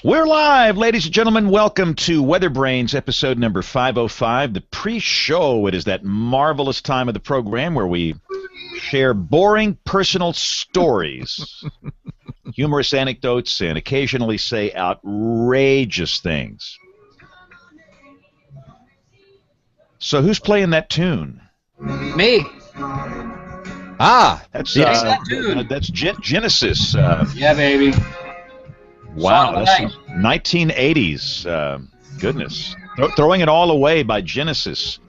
We're live, ladies and gentlemen. Welcome to WeatherBrains, episode number 505, the pre-show. It is that marvelous time of the program where we share boring personal stories, humorous anecdotes, and occasionally say outrageous things. So who's playing that tune? Me. That's Genesis. Yeah, baby. Wow, that's 1980s. Goodness. Throwing It All Away by Genesis.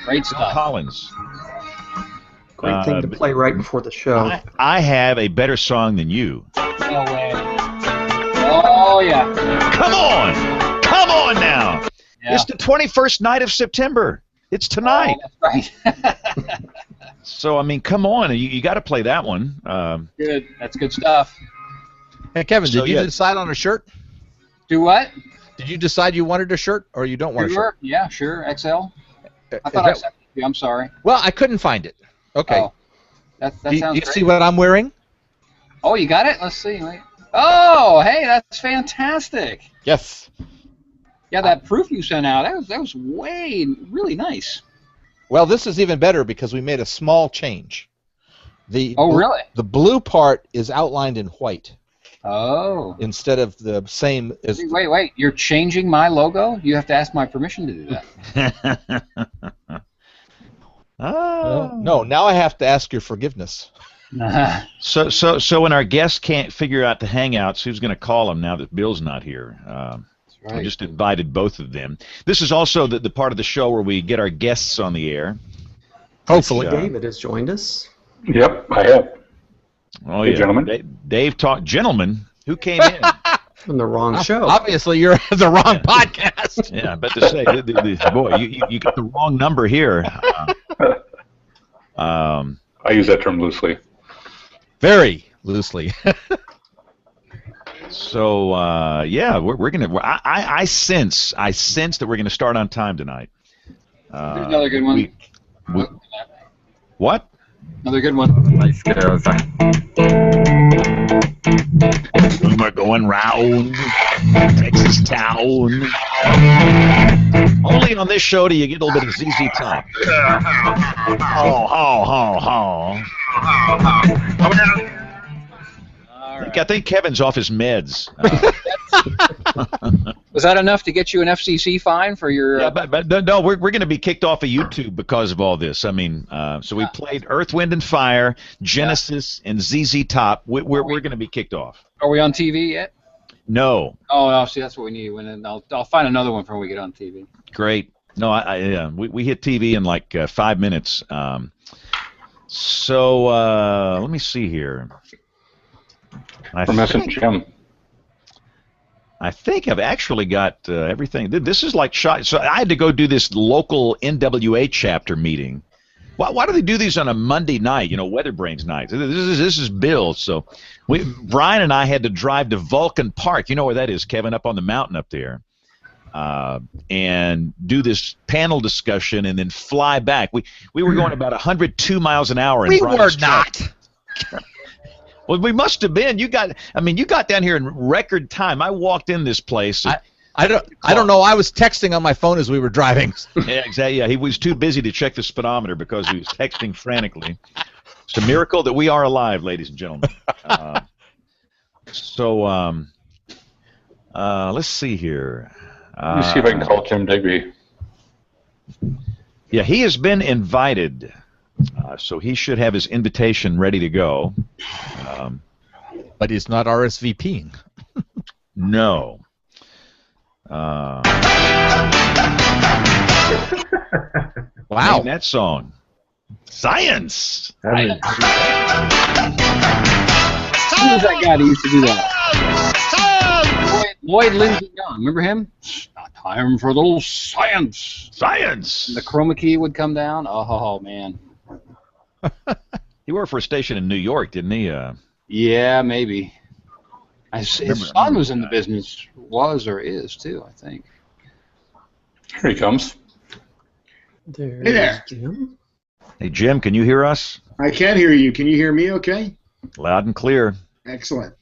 Great stuff. Collins. Great thing to play right before the show. I have a better song than you. No way. Oh, yeah. Come on! Come on now! Yeah. It's the 21st night of September. It's tonight. Oh, that's right. So, I mean, come on. You got to play that one. Good. That's good stuff. Hey, Kevin, So, did you yeah. decide on a shirt? Do what? Did you decide you wanted a shirt or you don't want a shirt? Yeah, sure. XL. I Is thought I that- said you. I'm sorry. Well, I couldn't find it. Okay. Oh, that Do sounds you great. see what I'm wearing? Oh, you got it? Let's see. Wait. Oh, hey, that's fantastic. Yes. Yeah, that proof you sent out, that was really nice. Well, this is even better because we made a small change. Oh, really? The blue part is outlined in white Oh. instead of the same as... Wait. You're changing my logo? You have to ask my permission to do that. No, now I have to ask your forgiveness. So when our guests can't figure out the Hangouts, who's going to call them now that Bill's not here? Right. I just invited both of them. This is also the part of the show where we get our guests on the air. Hopefully. David has joined us. Yep, I have. Oh, Hey, yeah. gentlemen. Dave talked. Gentlemen, who came in? On the wrong show. Obviously, you're the wrong podcast. Yeah, I bet to say, boy, you got the wrong number here. I use that term loosely. Very loosely. So yeah, we're gonna. I sense that we're gonna start on time tonight. Here's another good one. What? Another good one. We're going round Texas town. Only on this show do you get a little bit of ZZ Top. I think Kevin's off his meds. Was that enough to get you an FCC fine for your... Yeah, but no, we're going to be kicked off of YouTube because of all this. I mean, so we played Earth, Wind, and Fire, Genesis, and ZZ Top. We're going to be kicked off. Are we on TV yet? No. Oh, no, see, that's what we need. I'll find another one before we get on TV. Great. No, we hit TV in like 5 minutes. So let me see here. We're messing Jim. I think I've actually got everything. This is like shot. So I had to go do this local NWA chapter meeting. Why do they do these on a Monday night? You know, WeatherBrains night. This is Bill. So Brian and I had to drive to Vulcan Park. You know where that is, Kevin? Up on the mountain up there, and do this panel discussion, and then fly back. We were going about 102 miles an hour. We were not. Well, we must have been. You got down here in record time. I walked in this place. I don't know. I was texting on my phone as we were driving. Yeah, exactly. Yeah, he was too busy to check the speedometer because he was texting frantically. It's a miracle that we are alive, ladies and gentlemen. Let's see here. Let me see if I can call Jim Digby. Yeah, he has been invited. So he should have his invitation ready to go. But he's not RSVPing. No. Wow. Name that song. Science! Who was that guy that used to do that? Lloyd Lindsay Young. Remember him? Time for a little science. Science! The chroma key would come down. Oh, man. He worked for a station in New York, didn't he? Yeah, maybe. His son was in the business. Was or is, too, I think. Here he comes. There's Hey there. Jim. Hey, Jim, can you hear us? I can hear you. Can you hear me okay? Loud and clear. Excellent.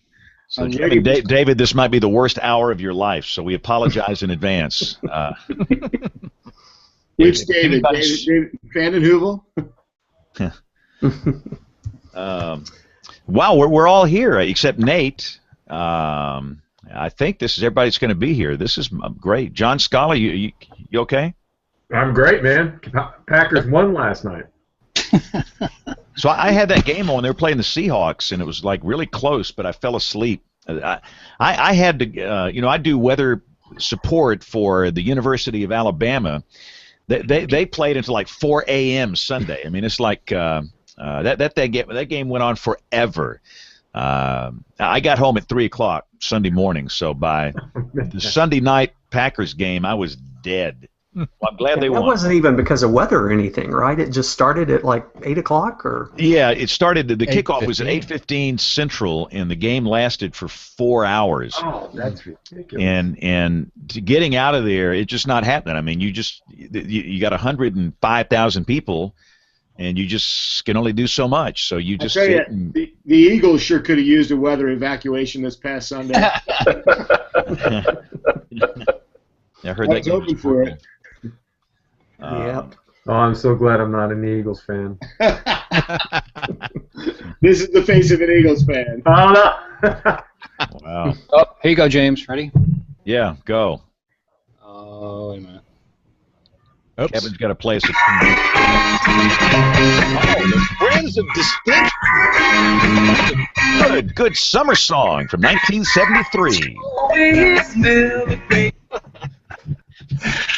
So, David, this might be the worst hour of your life, so we apologize in advance. It's David. David Vanden Heuvel. Wow, we're all here except Nate. I think this is everybody's going to be here. This is great. John Scala, you okay? I'm great, man. Packers won last night. So I had that game on. They were playing the Seahawks, and it was like really close, but I fell asleep. I had to, I do weather support for the University of Alabama. They played until like 4 a.m. Sunday. I mean, it's like that game went on forever. I got home at 3 o'clock Sunday morning, so by the Sunday night Packers game, I was dead. Well, I'm glad they won. That wasn't even because of weather or anything, right? It just started at like 8 o'clock, or? Yeah, it started. The kickoff was at 8:15 Central, and the game lasted for 4 hours. Oh, that's ridiculous. And getting out of there, it's just not happening. I mean, you got 105,000 people, and you just can only do so much. So you just sit and... the Eagles sure could have used a weather evacuation this past Sunday. I heard that game was broken. Yep. Oh, I'm so glad I'm not an Eagles fan. This is the face of an Eagles fan. Oh, no. Wow. Oh, here you go, James. Ready? Yeah, go. Oh, wait a minute. Oops. Kevin's got to play us a tune. Oh, the Friends of Distinction. Good summer song from 1973.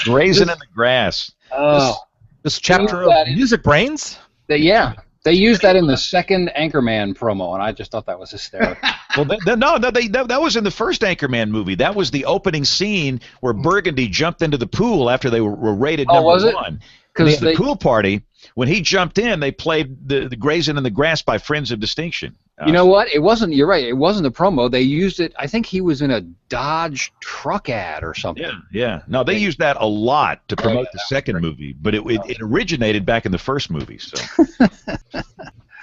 Grazing in the Grass. Oh, This chapter of WeatherBrains? they used that in the second Anchorman promo, and I just thought that was hysterical. Well, that was in the first Anchorman movie. That was the opening scene where Burgundy jumped into the pool after they were rated number was it? one. 'Cause The pool party, when he jumped in, they played the Grazing in the Grass by Friends of Distinction. You know what? It wasn't. You're right. It wasn't a promo. They used it. I think he was in a Dodge truck ad or something. Yeah. No, they used that a lot to promote the second movie, but it originated back in the first movie. So,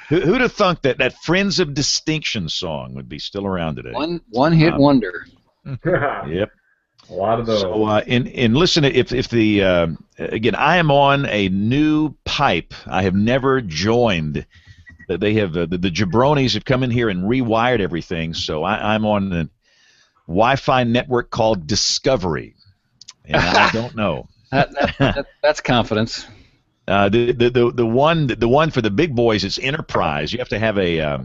who'd have thunk that Friends of Distinction song would be still around today? One hit wonder. Yep. A lot of those. So, and listen, if the again, I am on a new pipe. I have never joined. They have the jabronis have come in here and rewired everything. So I'm on a Wi-Fi network called Discovery, and I don't know. That's confidence. The one for the big boys is Enterprise. You have to have a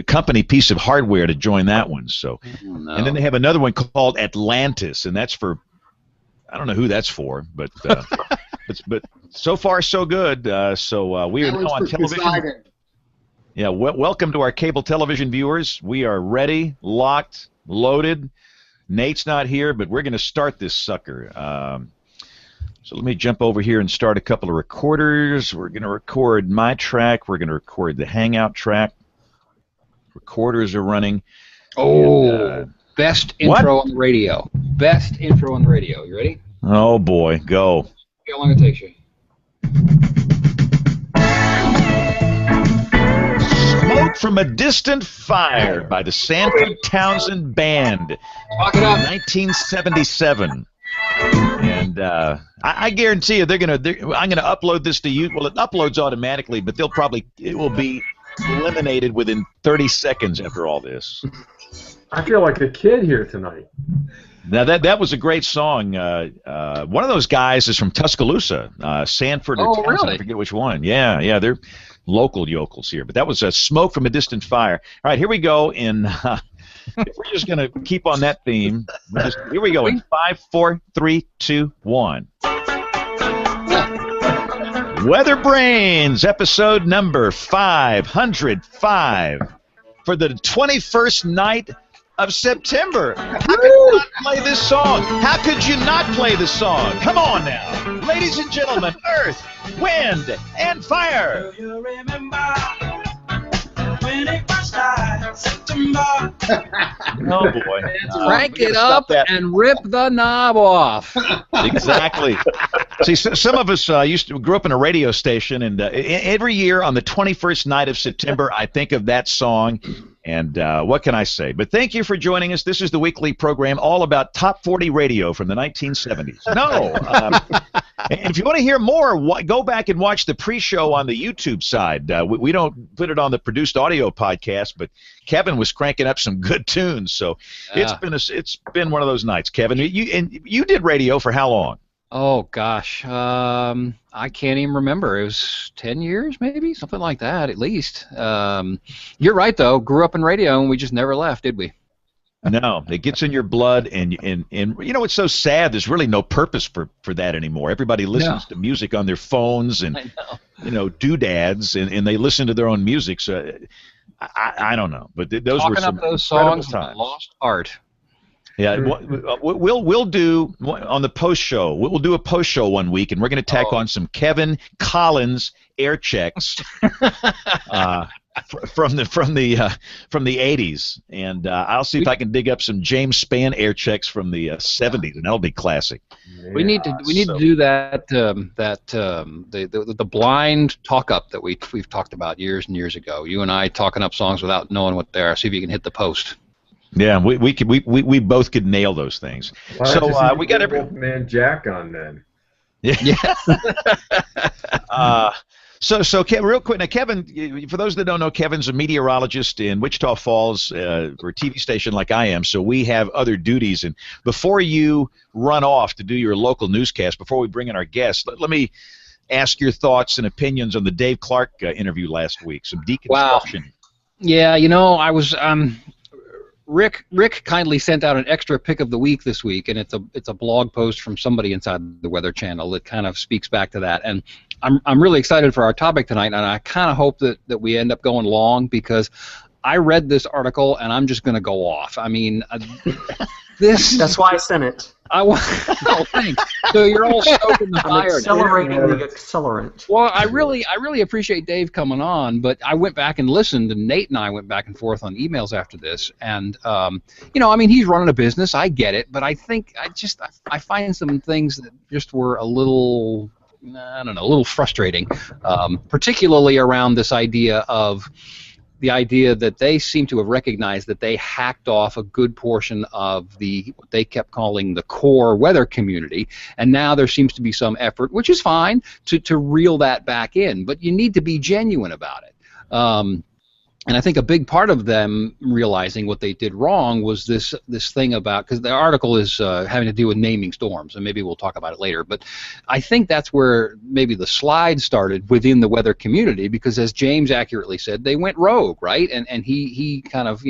company piece of hardware to join that one. So, and then they have another one called Atlantis, and that's for I don't know who that's for, but so far so good. So we are now on television. Poseidon. Yeah, welcome to our cable television viewers. We are ready, locked, loaded. Nate's not here, but we're going to start this sucker. So let me jump over here and start a couple of recorders. We're going to record my track. We're going to record the Hangout track. Recorders are running. Oh, and, best intro on the radio. Best intro on the radio. You ready? Oh, boy. Go. How long it takes you? Smoke from a Distant Fire by the Sanford Townsend Band. Talk it up. 1977. And I guarantee you I'm gonna upload this to you. Well, it uploads automatically, but it will be eliminated within 30 seconds after all this. I feel like a kid here tonight. Now that was a great song. One of those guys is from Tuscaloosa, Sanford or Townsend, really? I forget which one. Yeah, they're local yokels here. But that was Smoke from a Distant Fire. All right, here we go. If we're just gonna keep on that theme, here we go. In 5, 4, 3, 2, 1. WeatherBrains, episode number 505 for the 21st night of September. How could you not play this song? How could you not play this song? Come on now. Ladies and gentlemen, Earth, Wind, and Fire. Do you remember when it first started, September? Oh, boy. Crank it up and rip the knob off. Exactly. See, some of us grew up in a radio station, and every year on the 21st night of September, I think of that song, And what can I say? But thank you for joining us. This is the weekly program all about top 40 radio from the 1970s. No. And if you want to hear more, go back and watch the pre-show on the YouTube side. We don't put it on the produced audio podcast, but Kevin was cranking up some good tunes. So it's been one of those nights, Kevin. You did radio for how long? Oh, gosh. I can't even remember. It was 10 years, maybe? Something like that, at least. You're right, though. Grew up in radio, and we just never left, did we? No, it gets in your blood, and you know, it's so sad. There's really no purpose for that anymore. Everybody listens to music on their phones and, doodads, and they listen to their own music. So I don't know. But those were some those songs times. Lost art. Yeah, we'll do on the post show. We'll do a post show one week, and we're going to tack on some Kevin Collins air checks from the 80s, and I'll see if I can dig up some James Spann air checks from the 70s, and that'll be classic. We need to do that the blind talk up that we've talked about years and years ago. You and I talking up songs without knowing what they are. See if you can hit the post. Yeah, we both could nail those things. So we got man Jack on then. Yeah. So Kevin, real quick now, Kevin, for those that don't know, Kevin's a meteorologist in Wichita Falls for a TV station like I am. So we have other duties. And before you run off to do your local newscast, before we bring in our guests, let me ask your thoughts and opinions on the Dave Clark interview last week. Some deconstruction. Wow. Yeah, I was. Rick kindly sent out an extra pick of the week this week, and it's a blog post from somebody inside the Weather Channel that kind of speaks back to that. And I'm really excited for our topic tonight, and I kind of hope that we end up going long because I read this article and I'm just going to go off. I mean, That's why I sent it. Oh, thanks. So you're all stoking the fire. I'm accelerating the accelerant. Well, I really appreciate Dave coming on, but I went back and listened, and Nate and I went back and forth on emails after this, and he's running a business. I get it, but I think I find some things that just were a little, I don't know, a little frustrating, particularly around this idea that they seem to have recognized that they hacked off a good portion of what they kept calling the core weather community, and now there seems to be some effort, which is fine, to reel that back in, but you need to be genuine about it. And I think a big part of them realizing what they did wrong was this thing about, because the article is having to do with naming storms, and maybe we'll talk about it later, but I think that's where maybe the slide started within the weather community, because as James accurately said, they went rogue, right? And he kind of,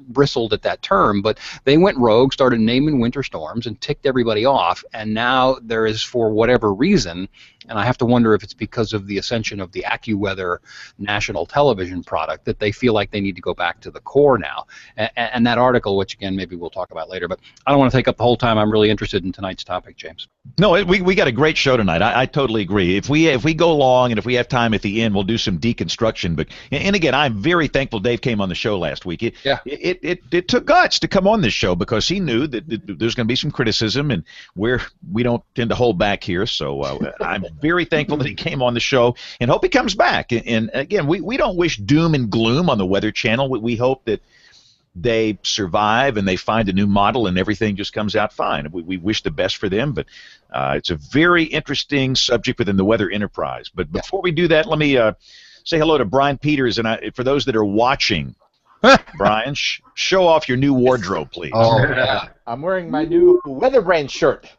bristled at that term, but they went rogue, started naming winter storms, and ticked everybody off, and now there is, for whatever reason, and I have to wonder if it's because of the ascension of the AccuWeather national television product, that they feel like they need to go back to the core now. And that article, which again maybe we'll talk about later, but I don't want to take up the whole time. I'm really interested in tonight's topic, James. No, we got a great show tonight. I totally agree. If we go long and if we have time at the end, we'll do some deconstruction. But and again, I'm very thankful Dave came on the show last week. It took guts to come on this show because he knew that there's going to be some criticism, and we don't tend to hold back here. So I'm very thankful that he came on the show, and hope he comes back. And again, we don't wish doom and gloom on the Weather Channel. We hope that they survive and they find a new model and everything just comes out fine. We wish the best for them, but it's a very interesting subject within the weather enterprise. But before we do that, let me say hello to Brian Peters. And for those that are watching, Brian, show off your new wardrobe, please. Oh, yeah. I'm wearing my new WeatherBrains shirt.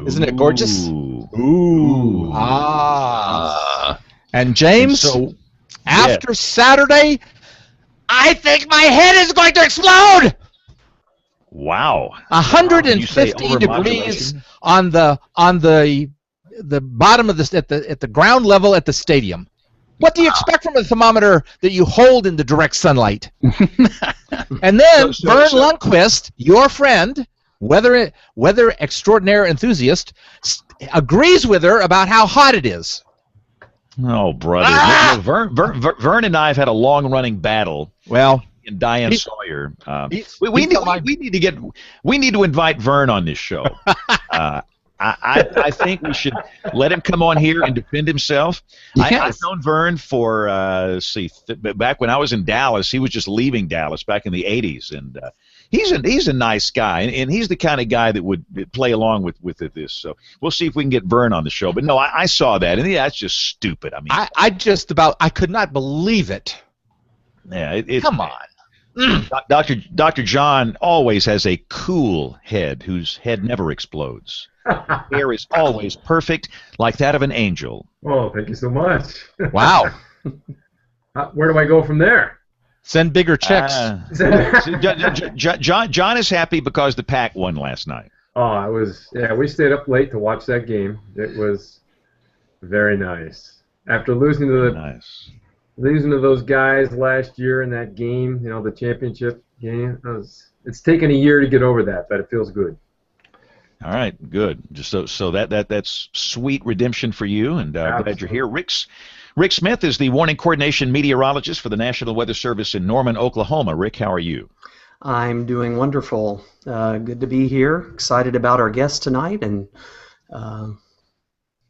Isn't it gorgeous? Ooh. And James, after Saturday, I think my head is going to explode. Wow. 150 degrees on the bottom of at the ground level at the stadium. What do you expect from a thermometer that you hold in the direct sunlight? And then Vern Lundquist, your friend, weather extraordinaire enthusiast, agrees with her about how hot it is. Oh, brother. Vern and I have had a long-running battle. Well, in Diane Sawyer. We need to invite Vern on this show. I think we should let him come on here and defend himself. I've Yes. known Vern for back when I was in Dallas. He was just leaving Dallas back in the '80s, and he's a nice guy, and he's the kind of guy that would play along with this. So we'll see if we can get Vern on the show. But no, I saw that, and yeah, that's just stupid. I mean, I could not believe it. yeah, Come on. Dr. John always has a cool head whose head never explodes. Hair is always perfect, like that of an angel. Oh, thank you so much. Wow. Where do I go from there? Send bigger checks. John is happy because the Pack won last night. Oh, we stayed up late to watch that game. It was very nice. After losing to those guys last year in that game, the championship game, it's taken a year to get over that, but it feels good. All right, good. Just so that's sweet redemption for you, and glad you're here. Rick Smith is the warning coordination meteorologist for the National Weather Service in Norman, Oklahoma. Rick, how are you? I'm doing wonderful. Good to be here. Excited about our guest tonight, and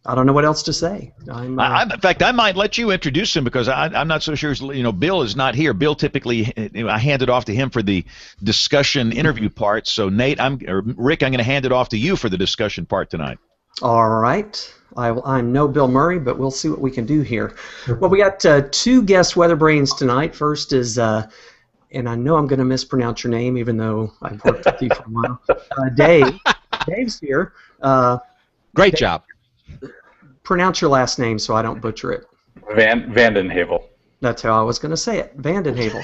I don't know what else to say. In fact, I might let you introduce him because I'm not so sure. Bill is not here. Bill typically, I hand it off to him for the discussion interview part. So Rick, I'm going to hand it off to you for the discussion part tonight. All right. I'm no Bill Murray, but we'll see what we can do here. Well, we got two guest WeatherBrains tonight. First is, and I know I'm going to mispronounce your name, even though I've worked with you for a while. Dave. Dave's here. Great job. Pronounce your last name so I don't butcher it. Vandenhavel. That's how I was going to say it. Vandenhavel.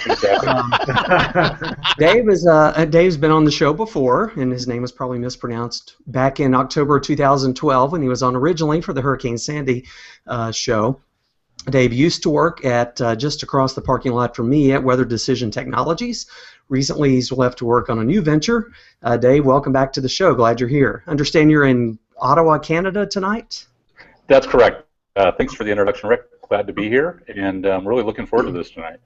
Dave's been on the show before, and his name was probably mispronounced back in October 2012 when he was on originally for the Hurricane Sandy show. Dave used to work at just across the parking lot from me at Weather Decision Technologies. Recently, he's left to work on a new venture. Dave, welcome back to the show. Glad you're here. Understand you're in Ottawa, Canada tonight? That's correct. Thanks for the introduction, Rick. Glad to be here, and I'm really looking forward to this tonight.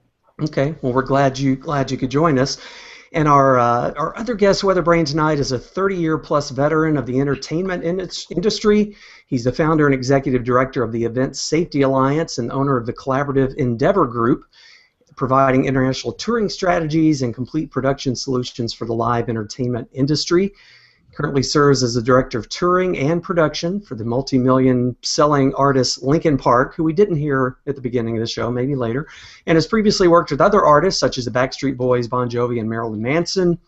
Okay, well, we're glad you could join us. And our other guest, WeatherBrain, tonight is a 30-year-plus veteran of the entertainment industry. He's the founder and executive director of the Event Safety Alliance and owner of the collaborative Endeavor Group, providing international touring strategies and complete production solutions for the live entertainment industry. Currently serves as the director of touring and production for the multi-million selling artist Linkin Park, who we didn't hear at the beginning of the show, maybe later, and has previously worked with other artists such as the Backstreet Boys, Bon Jovi, and Marilyn Manson.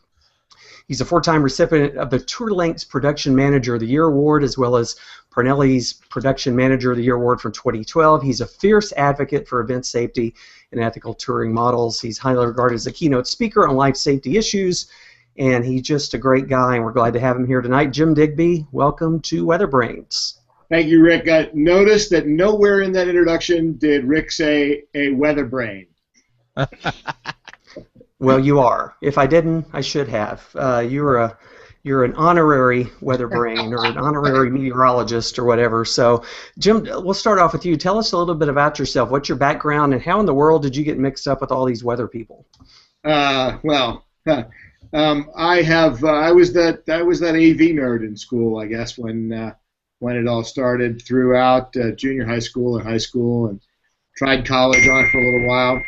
He's a four-time recipient of the Tour Length's Production Manager of the Year Award, as well as Parnelli's Production Manager of the Year Award from 2012. He's a fierce advocate for event safety and ethical touring models. He's highly regarded as a keynote speaker on life safety issues, and he's just a great guy, and we're glad to have him here tonight. Jim Digby, welcome to WeatherBrains. Thank you, Rick. I noticed that nowhere in that introduction did Rick say a weather brain. Well, you are. If I didn't, I should have. You're an honorary weather brain or an honorary meteorologist or whatever. So, Jim, we'll start off with you. Tell us a little bit about yourself. What's your background, and how in the world did you get mixed up with all these weather people? I was that AV nerd in school, I guess, when it all started throughout junior high school and high school, and tried college on it for a little while.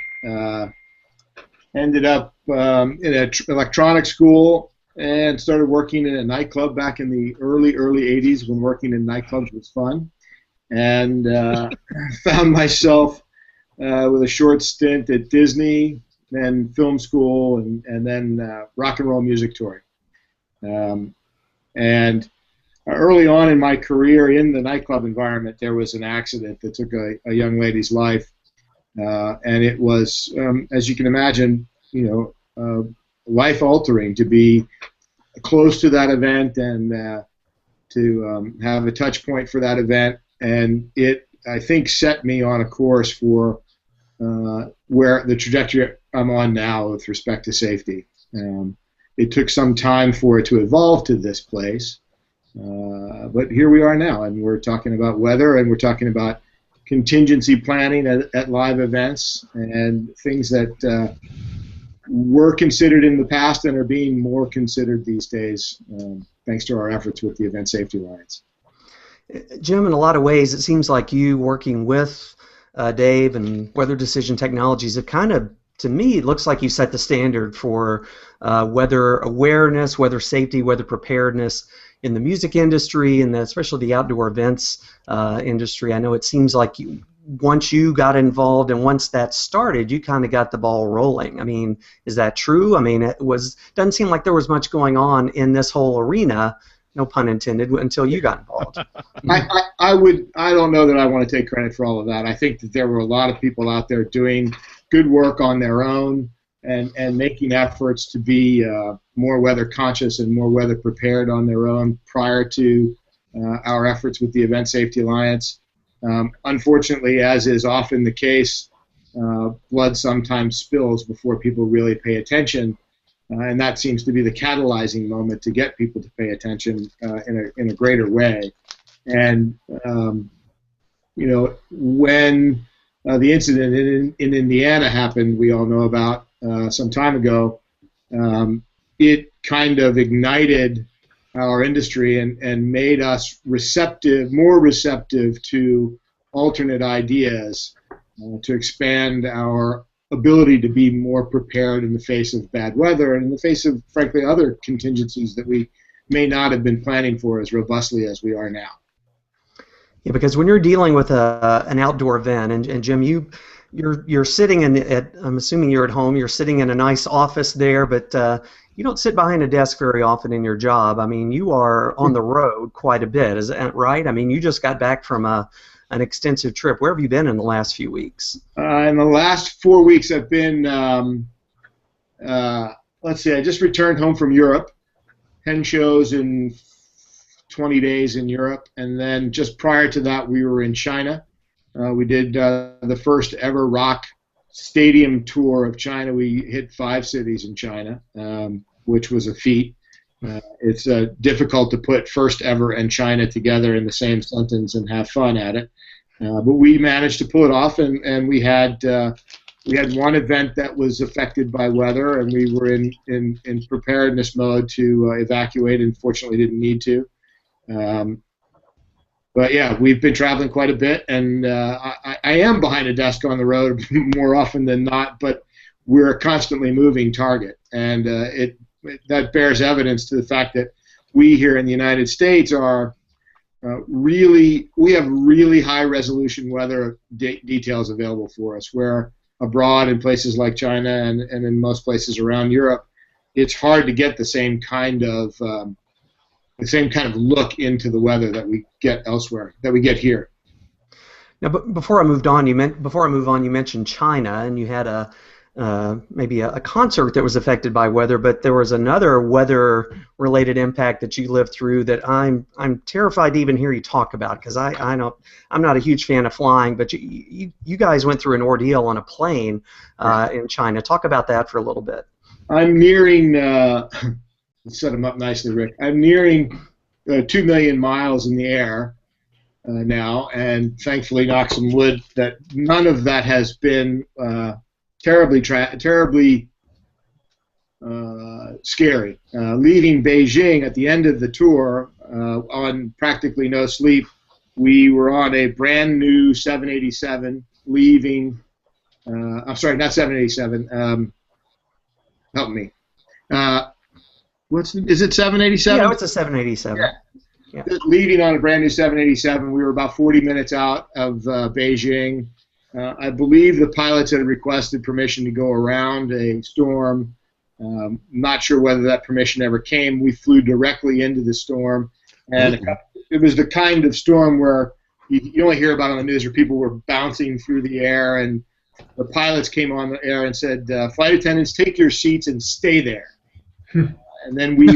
Ended up in an electronics school and started working in a nightclub back in the early 80s when working in nightclubs was fun, and found myself with a short stint at Disney, then film school, and then rock and roll music touring. And early on in my career in the nightclub environment, there was an accident that took a young lady's life, and it was, as you can imagine, life-altering to be close to that event and to have a touch point for that event, and it, I think, set me on a course for where the trajectory I'm on now with respect to safety. It took some time for it to evolve to this place, but here we are now, and we're talking about weather, and we're talking about contingency planning at live events, and things that were considered in the past and are being more considered these days, thanks to our efforts with the Event Safety Alliance. Jim, in a lot of ways, it seems like you working with Dave and Weather Decision Technologies have kind of, to me, it looks like you set the standard for weather awareness, weather safety, weather preparedness in the music industry and especially the outdoor events industry. I know it seems like once you got involved and once that started, you kind of got the ball rolling. I mean, is that true? I mean, doesn't seem like there was much going on in this whole arena, no pun intended, until you got involved. I don't know that I want to take credit for all of that. I think that there were a lot of people out there doing good work on their own and making efforts to be more weather conscious and more weather prepared on their own prior to our efforts with the Event Safety Alliance. Unfortunately, as is often the case, blood sometimes spills before people really pay attention. And that seems to be the catalyzing moment to get people to pay attention in a greater way. And you know, when the incident in Indiana happened, we all know about some time ago, it kind of ignited our industry and made us more receptive to alternate ideas to expand our ability to be more prepared in the face of bad weather and in the face of, frankly, other contingencies that we may not have been planning for as robustly as we are now. Yeah, because when you're dealing with an outdoor event, and Jim, you're sitting I'm assuming you're at home, you're sitting in a nice office there, but you don't sit behind a desk very often in your job. I mean, you are on the road quite a bit, is that right? I mean, you just got back from an extensive trip. Where have you been in the last few weeks? In the last 4 weeks, I've been, let's see, I just returned home from Europe, 10 shows in 20 days in Europe, and then just prior to that, we were in China. We did the first ever rock stadium tour of China. We hit 5 cities in China, which was a feat. It's difficult to put first ever and China together in the same sentence and have fun at it. But we managed to pull it off, and we had one event that was affected by weather, and we were in preparedness mode to evacuate, and fortunately didn't need to. But yeah, we've been traveling quite a bit, and I am behind a desk on the road more often than not, but we're a constantly moving target, and that bears evidence to the fact that we here in the United States are we have really high resolution weather details available for us, where abroad in places like China and in most places around Europe, it's hard to get the same kind of look into the weather that we get elsewhere, that we get here. Now, but before I move on, you mentioned China, and you had maybe a concert that was affected by weather, but there was another weather-related impact that you lived through that I'm terrified to even hear you talk about, because I'm not a huge fan of flying, but you guys went through an ordeal on a plane in China. Talk about that for a little bit. I'm nearing. Let's set them up nicely, Rick. I'm nearing 2 million miles in the air now, and thankfully, knock some wood, that none of that has been terribly scary. Leaving Beijing at the end of the tour on practically no sleep, we were on a brand new 787 leaving. I'm sorry, not 787. Help me. Is it 787? Yeah, it's a 787. Yeah. Leaving on a brand new 787, we were about 40 minutes out of Beijing. I believe the pilots had requested permission to go around a storm. Not sure whether that permission ever came. We flew directly into the storm, and it was the kind of storm where you only hear about on the news, where people were bouncing through the air, and the pilots came on the air and said, "Flight attendants, take your seats and stay there." And then we,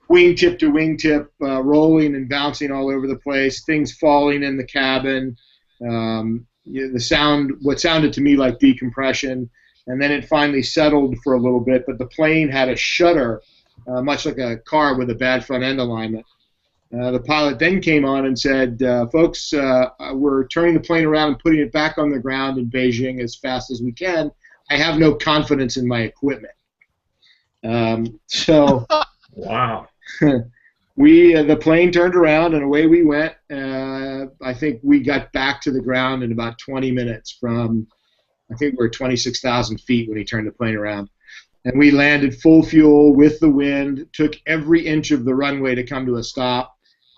wingtip to wingtip, rolling and bouncing all over the place, things falling in the cabin, the sound, what sounded to me like decompression, and then it finally settled for a little bit, but the plane had a shudder, much like a car with a bad front end alignment. The pilot then came on and said, folks, we're turning the plane around and putting it back on the ground in Beijing as fast as we can. I have no confidence in my equipment. So, wow. the plane turned around and away we went. I think we got back to the ground in about 20 minutes from, I think we were 26,000 feet when he turned the plane around. And we landed full fuel with the wind, took every inch of the runway to come to a stop.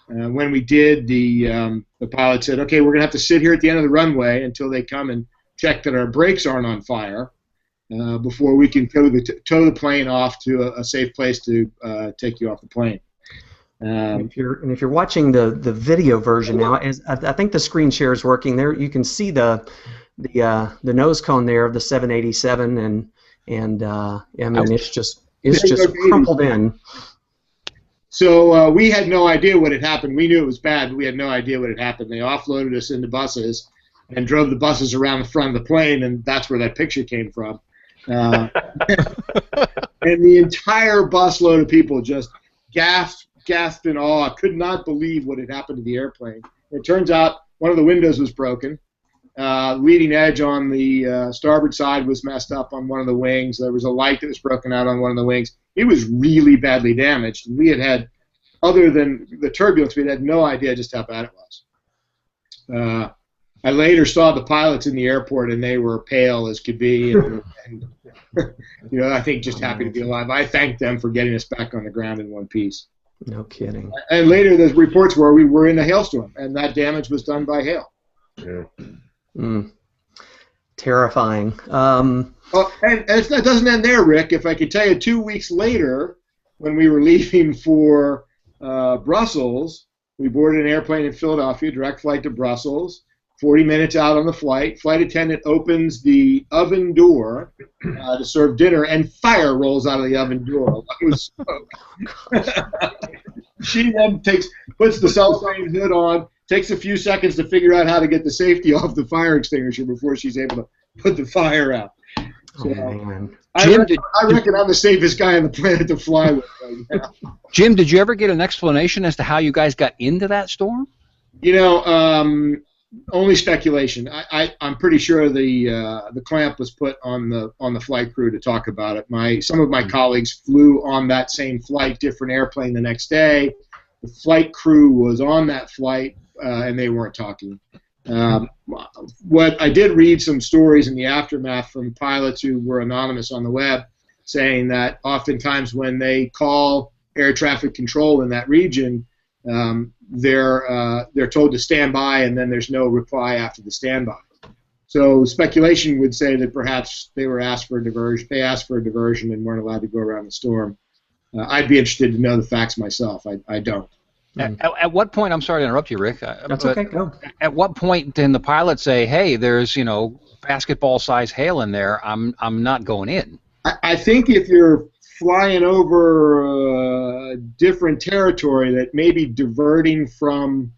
When we did, the pilot said, okay, we're going to have to sit here at the end of the runway until they come and check that our brakes aren't on fire before we can tow the plane off to a safe place to take you off the plane. If you're watching the video version now, I think the screen share is working there. You can see the nose cone there of the 787, and I mean it's just crumpled in. So we had no idea what had happened. We knew it was bad, but we had no idea what had happened. They offloaded us into buses and drove the buses around the front of the plane, and that's where that picture came from. And the entire busload of people just gasped in awe, could not believe what had happened to the airplane. It turns out one of the windows was broken. Leading edge on the starboard side was messed up on one of the wings. There was a light that was broken out on one of the wings. It was really badly damaged. And we had, other than the turbulence, we had no idea just how bad it was. I later saw the pilots in the airport, and they were pale as could be. And I think just happy to be alive. I thanked them for getting us back on the ground in one piece. No kidding. And later the reports were we were in a hailstorm, and that damage was done by hail. Yeah. Terrifying. And that doesn't end there, Rick. If I could tell you, 2 weeks later, when we were leaving for Brussels, we boarded an airplane in Philadelphia, direct flight to Brussels. 40 minutes out on the flight, flight attendant opens the oven door to serve dinner, and fire rolls out of the oven door. It was smoke. She then puts the cellophane hood on, takes a few seconds to figure out how to get the safety off the fire extinguisher before she's able to put the fire out. So, I reckon I'm the safest guy on the planet to fly with right now. Jim, did you ever get an explanation as to how you guys got into that storm? Only speculation. I'm pretty sure the clamp was put on the flight crew to talk about it. Some of my colleagues flew on that same flight, different airplane the next day. The flight crew was on that flight, and they weren't talking. What I did read some stories in the aftermath from pilots who were anonymous on the web, saying that oftentimes when they call air traffic control in that region, they're told to stand by, and then there's no reply after the standby. So speculation would say that perhaps they were asked for a diversion. They asked for a diversion and weren't allowed to go around the storm. I'd be interested to know the facts myself. I don't. At what point? I'm sorry to interrupt you, Rick. That's okay. Go. At what point can the pilot say, "Hey, there's basketball-sized hail in there. I'm not going in"? I think if you're flying over different territory, that maybe diverting from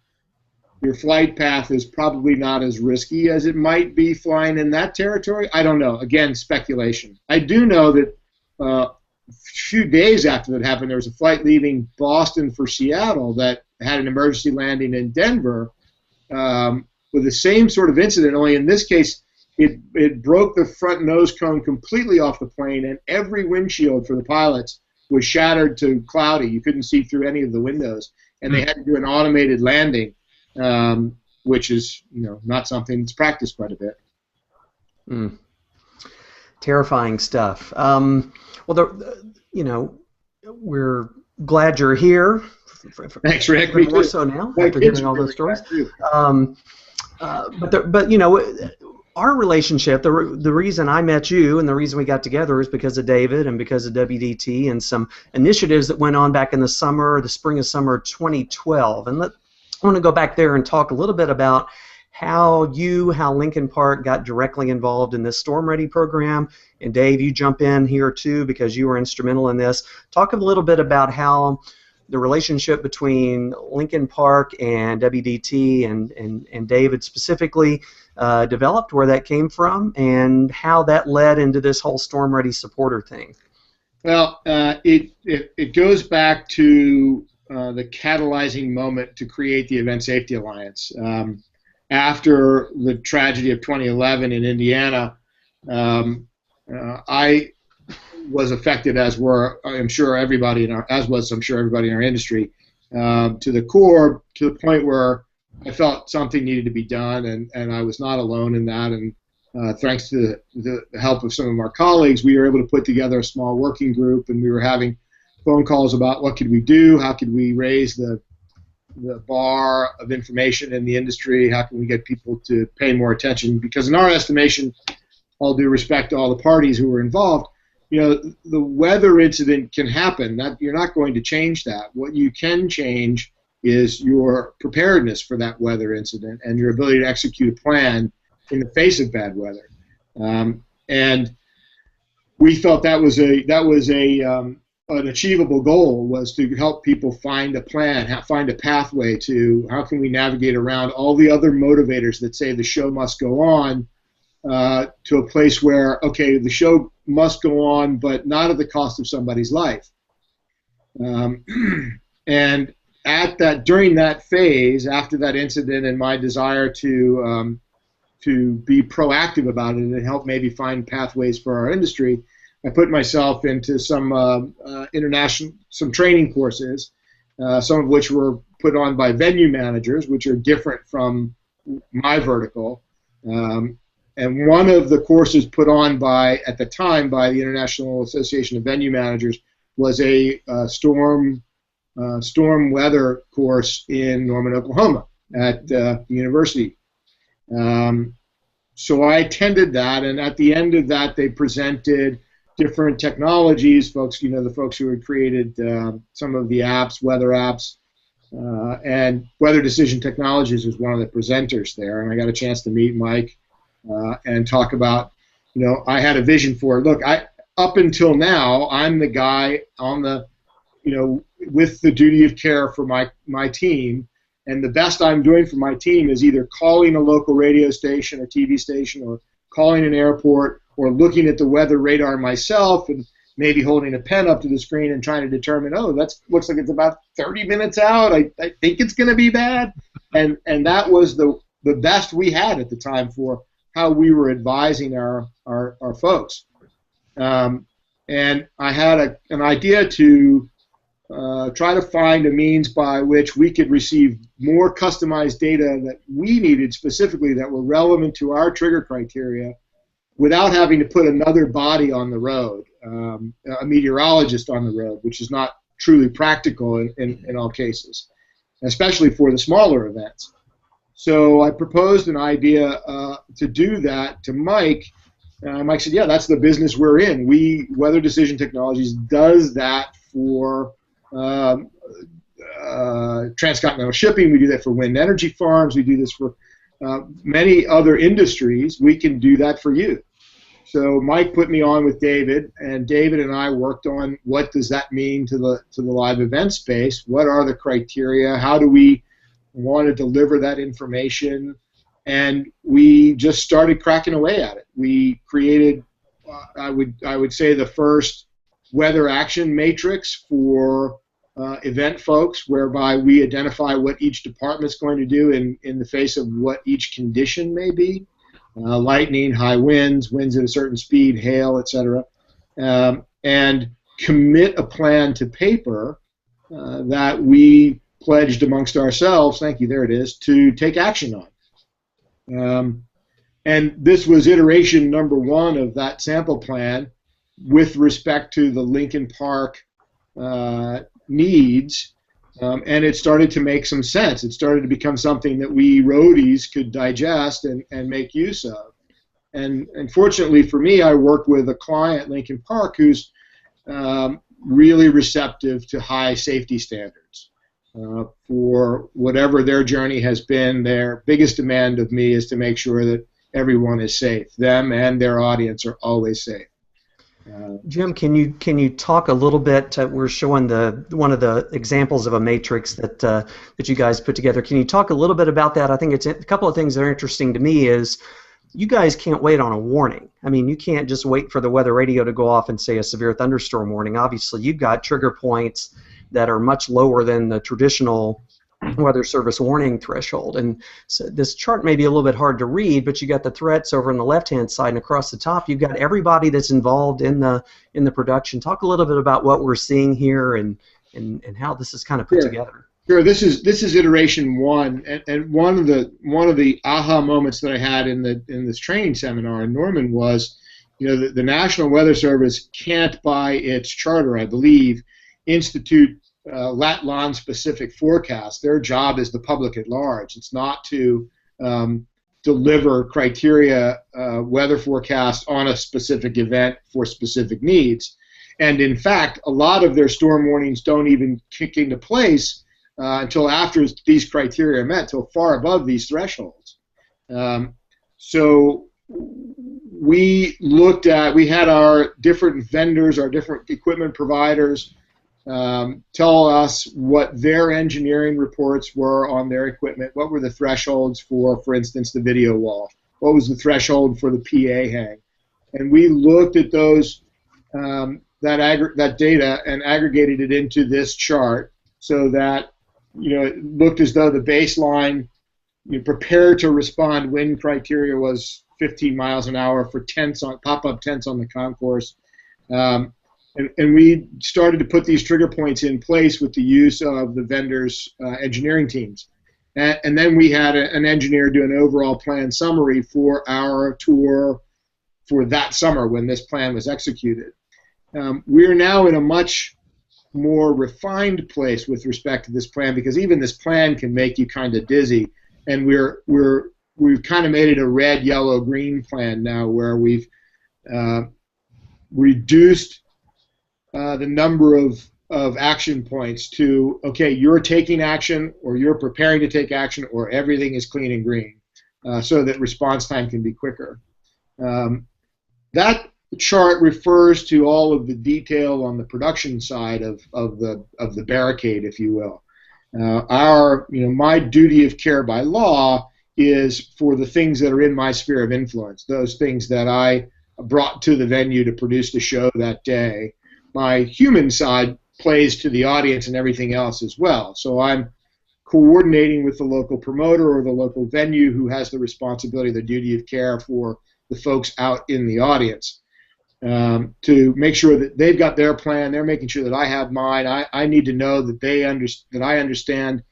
your flight path is probably not as risky as it might be flying in that territory. I don't know. Again, speculation. I do know that a few days after that happened, there was a flight leaving Boston for Seattle that had an emergency landing in Denver with the same sort of incident, only in this case it broke the front nose cone completely off the plane, and every windshield for the pilots was shattered to cloudy. You couldn't see through any of the windows, and they had to do an automated landing, which is not something that's practiced quite a bit. Terrifying stuff. We're glad you're here. Thanks, Rick. More so now after hearing all those stories. Our relationship, the reason I met you and the reason we got together is because of David and because of WDT and some initiatives that went on back in the spring of summer 2012. And I want to go back there and talk a little bit about how Lincoln Park got directly involved in this Storm Ready program. And Dave, you jump in here too because you were instrumental in this. Talk a little bit about how the relationship between Lincoln Park and WDT and David specifically developed, where that came from, and how that led into this whole Storm Ready supporter thing. Well, it goes back to the catalyzing moment to create the Event Safety Alliance. After the tragedy of 2011 in Indiana, I was affected, as was I'm sure everybody in our industry, to the core, to the point where I felt something needed to be done, and I was not alone in that. And thanks to the help of some of our colleagues, we were able to put together a small working group, and we were having phone calls about what could we do, how could we raise the bar of information in the industry, how can we get people to pay more attention, because in our estimation, all due respect to all the parties who were involved, the weather incident can happen. That you're not going to change that. What you can change is your preparedness for that weather incident and your ability to execute a plan in the face of bad weather. And we felt that was an achievable goal, was to help people find a plan, find a pathway to how can we navigate around all the other motivators that say the show must go on, to a place where, okay, the show must go on, but not at the cost of somebody's life. And during that phase, after that incident, and my desire to be proactive about it and help maybe find pathways for our industry, I put myself into some some training courses, some of which were put on by venue managers, which are different from my vertical. And one of the courses put on at the time by the International Association of Venue Managers was a storm weather course in Norman, Oklahoma, at the university. So I attended that, and at the end of that, they presented different technologies. The folks who had created some of the apps, weather apps, and Weather Decision Technologies was one of the presenters there, and I got a chance to meet Mike and talk about, I had a vision for it. Look, up until now, I'm the guy on the, with the duty of care for my team, and the best I'm doing for my team is either calling a local radio station or TV station, or calling an airport, or looking at the weather radar myself and maybe holding a pen up to the screen and trying to determine, that looks like it's about 30 minutes out. I think it's going to be bad. And that was the best we had at the time for how we were advising our folks. And I had an idea to try to find a means by which we could receive more customized data that we needed specifically, that were relevant to our trigger criteria, without having to put another body on the road, a meteorologist on the road, which is not truly practical in all cases, especially for the smaller events. So I proposed an idea to do that to Mike. Mike said, yeah, that's the business we're in. Weather Decision Technologies does that for transcontinental shipping. We do that for wind energy farms. We do this for many other industries. We can do that for you. So Mike put me on with David, and David and I worked on what does that mean to the live event space. What are the criteria? How do we want to deliver that information? And we just started cracking away at it. We created, I would say, the first weather action matrix for event folks, whereby we identify what each department's going to do in the face of what each condition may be. Lightning, high winds at a certain speed, hail, etc., and commit a plan to paper that we pledged amongst ourselves, thank you, there it is, to take action on. And this was iteration number 1 of that sample plan with respect to the Lincoln Park needs. And it started to make some sense. It started to become something that we roadies could digest and make use of. And fortunately for me, I worked with a client, Lincoln Park, who's really receptive to high safety standards. For whatever their journey has been, their biggest demand of me is to make sure that everyone is safe. Them and their audience are always safe. Jim, can you talk a little bit? We're showing one of the examples of a matrix that you guys put together. Can you talk a little bit about that? I think it's a couple of things that are interesting to me is you guys can't wait on a warning. I mean, you can't just wait for the weather radio to go off and say a severe thunderstorm warning. Obviously, you've got trigger points that are much lower than the traditional Weather Service warning threshold. And so this chart may be a little bit hard to read, but you got the threats over on the left-hand side, and across the top you've got everybody that's involved in the production. Talk a little bit about what we're seeing here and how this is kind of put together. Sure. This is iteration one, and one of the aha moments that I had in this training seminar in Norman was, the National Weather Service can't, by its charter, I believe, institute lat-long specific forecasts. Their job is the public at large. It's not to deliver criteria weather forecast on a specific event for specific needs. And in fact, a lot of their storm warnings don't even kick into place until after these criteria are met, until far above these thresholds. So we had our different vendors, our different equipment providers tell us what their engineering reports were on their equipment. What were the thresholds for instance, the video wall? What was the threshold for the PA hang? And we looked at those that data and aggregated it into this chart so that it looked as though the baseline prepared to respond wind criteria was 15 miles an hour for pop-up tents on the concourse. And we started to put these trigger points in place with the use of the vendors' engineering teams. And then we had an engineer do an overall plan summary for our tour for that summer when this plan was executed. We're now in a much more refined place with respect to this plan, because even this plan can make you kind of dizzy. And we've kind of made it a red, yellow, green plan now, where we've reduced the number of action points to, okay, you're taking action, or you're preparing to take action, or everything is clean and green, so that response time can be quicker. That chart refers to all of the detail on the production side of the barricade, if you will. My duty of care by law is for the things that are in my sphere of influence, those things that I brought to the venue to produce the show that day. My human side plays to the audience and everything else as well. So I'm coordinating with the local promoter or the local venue who has the responsibility, the duty of care for the folks out in the audience, to make sure that they've got their plan. They're making sure that I have mine. I need to know that that I understand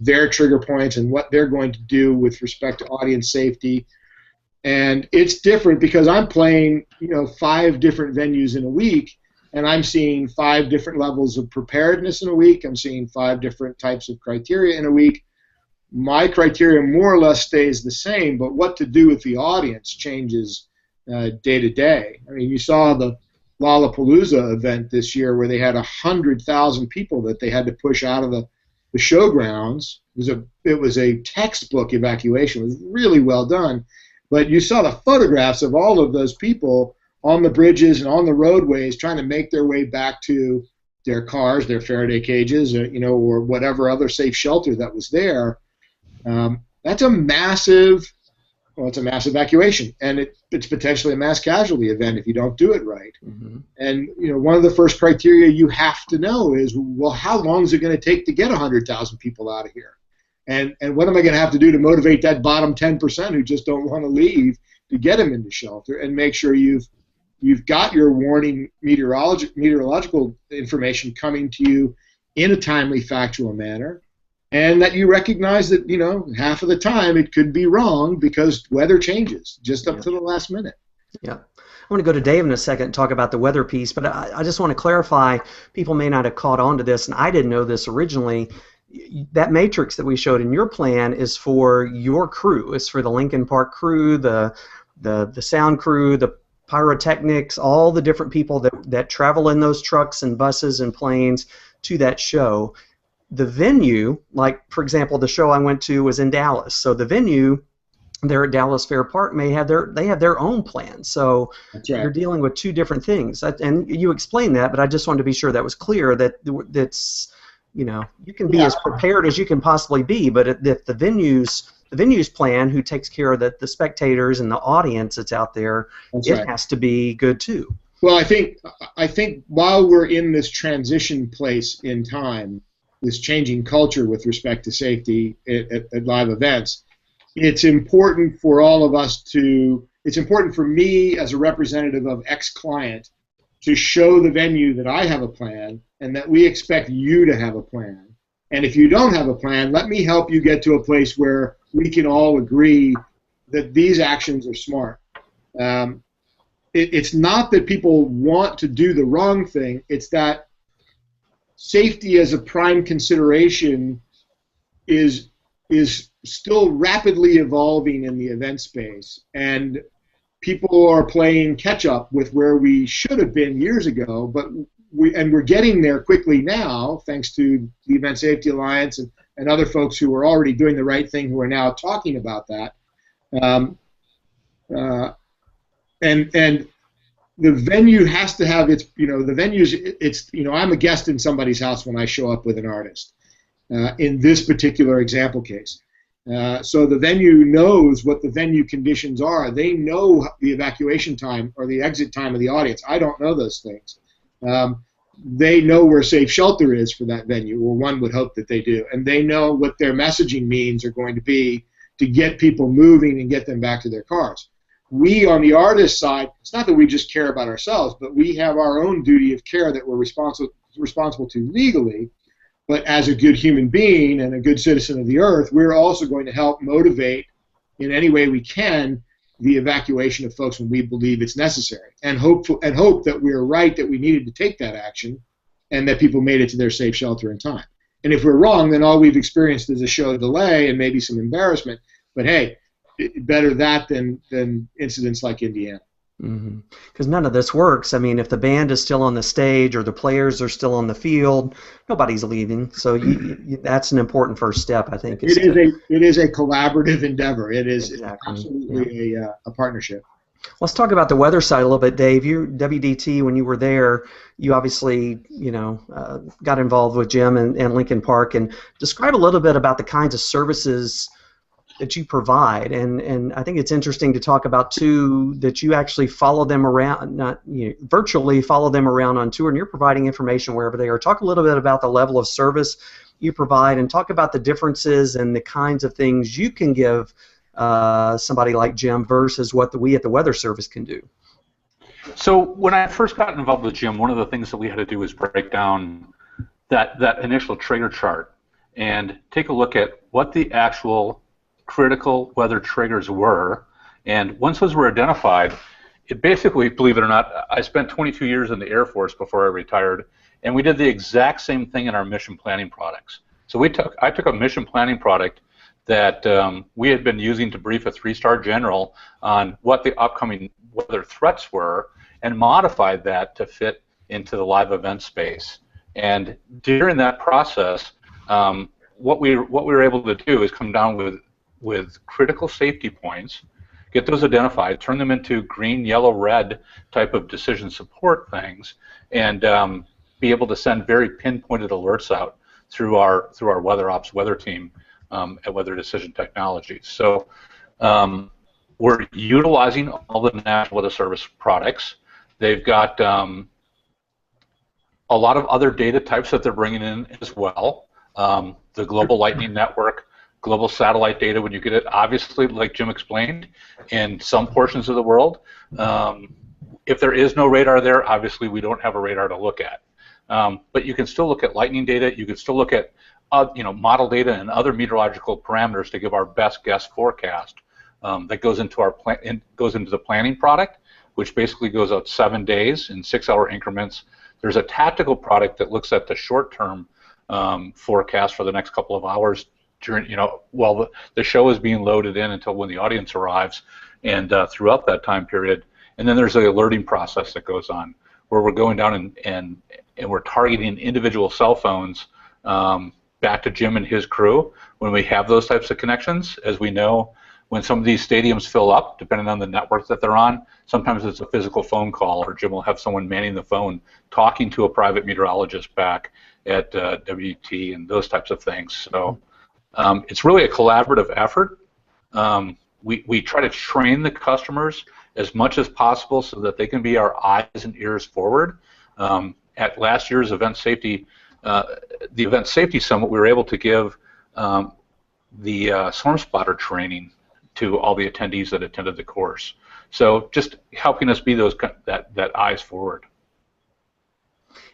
their trigger points and what they're going to do with respect to audience safety. And it's different because I'm playing 5 different venues in a week, and I'm seeing 5 different levels of preparedness in a week. I'm seeing 5 different types of criteria in a week. My criteria more or less stays the same, but what to do with the audience changes day to day. I mean, you saw the Lollapalooza event this year where they had 100,000 people that they had to push out of the showgrounds. It was a textbook evacuation. It was really well done. But you saw the photographs of all of those people on the bridges and on the roadways trying to make their way back to their cars, their Faraday cages, or whatever other safe shelter that was there. That's a massive evacuation, and it's potentially a mass casualty event if you don't do it right. Mm-hmm. And one of the first criteria you have to know is, well, how long is it going to take to get 100,000 people out of here? And what am I going to have to do to motivate that bottom 10% who just don't want to leave to get them into shelter, and make sure you've got your warning meteorological information coming to you in a timely, factual manner, and that you recognize that, half of the time it could be wrong because weather changes just up to the last minute. Yeah. I want to go to Dave in a second and talk about the weather piece, but I just want to clarify, people may not have caught on to this, and I didn't know this originally. That matrix that we showed in your plan is for your crew. It's for the Lincoln Park crew, the sound crew, the pyrotechnics, all the different people that travel in those trucks and buses and planes to that show. The venue, like for example, the show I went to was in Dallas, so the venue there at Dallas Fair Park may have their own plan. So that's right. You're dealing with 2 different things, and you explained that, but I just wanted to be sure that was clear. That's you can be as prepared as you can possibly be, but if the venue's plan, who takes care of the spectators and the audience that's out there, has to be good too. Well, I think while we're in this transition place in time, this changing culture with respect to safety at live events, it's important for all of us it's important for me as a representative of X-client to show the venue that I have a plan and that we expect you to have a plan. And if you don't have a plan, let me help you get to a place where we can all agree that these actions are smart. It's not that people want to do the wrong thing. It's that safety as a prime consideration is still rapidly evolving in the event space, and people are playing catch up with where we should have been years ago, but we're getting there quickly now, thanks to the Event Safety Alliance and other folks who are already doing the right thing, who are now talking about that. And the venue has to have its, the venues, I'm a guest in somebody's house when I show up with an artist, in this particular example case. So the venue knows what the venue conditions are. They know the evacuation time or the exit time of the audience. I don't know those things. They know where safe shelter is for that venue, or one would hope that they do. And they know what their messaging means are going to be to get people moving and get them back to their cars. We, on the artist side, it's not that we just care about ourselves, but we have our own duty of care that we're responsible to legally. But as a good human being and a good citizen of the earth, we're also going to help motivate in any way we can the evacuation of folks when we believe it's necessary, and hope that we're right, that we needed to take that action and that people made it to their safe shelter in time. And if we're wrong, then all we've experienced is a show delay and maybe some embarrassment. But hey, better that than incidents like Indiana. Because none of this works. I mean, if the band is still on the stage or the players are still on the field, nobody's leaving. So that's an important first step, I think. It is a collaborative endeavor. It is absolutely a partnership. Let's talk about the weather side a little bit, Dave. You WDT, when you were there, you obviously got involved with Jim and Lincoln Park, and describe a little bit about the kinds of services that you provide, and I think it's interesting to talk about too that you actually follow them around, not virtually follow them around on tour, and you're providing information wherever they are. Talk a little bit about the level of service you provide, and talk about the differences and the kinds of things you can give somebody like Jim versus what we at the Weather Service can do. So when I first got involved with Jim, one of the things that we had to do was break down that initial trigger chart and take a look at what the actual critical weather triggers were, and once those were identified, it basically, believe it or not, I spent 22 years in the Air Force before I retired, and we did the exact same thing in our mission planning products. So I took a mission planning product that we had been using to brief a 3-star general on what the upcoming weather threats were, and modified that to fit into the live event space. And during that process, what we were able to do is come down with critical safety points, get those identified, turn them into green, yellow, red type of decision support things, and be able to send very pinpointed alerts out through our weather ops weather team at Weather Decision Technologies. So we're utilizing all the National Weather Service products. They've got a lot of other data types that they're bringing in as well. The Global Lightning Network, global satellite data when you get it, obviously, like Jim explained, in some portions of the world. If there is no radar there, obviously we don't have a radar to look at. But you can still look at lightning data. You can still look at model data and other meteorological parameters to give our best guess forecast. That goes into the planning product, which basically goes out 7 days in 6-hour increments. There's a tactical product that looks at the short-term forecast for the next couple of hours during, while the show is being loaded in until when the audience arrives, and throughout that time period. And then there's the alerting process that goes on, where we're going down and we're targeting individual cell phones back to Jim and his crew when we have those types of connections. As we know, when some of these stadiums fill up, depending on the network that they're on, sometimes it's a physical phone call, or Jim will have someone manning the phone talking to a private meteorologist back at WT and those types of things. So it's really a collaborative effort. We try to train the customers as much as possible so that they can be our eyes and ears forward. At last year's Event Safety, the Event Safety Summit, we were able to give the storm spotter training to all the attendees that attended the course. So just helping us be that eyes forward.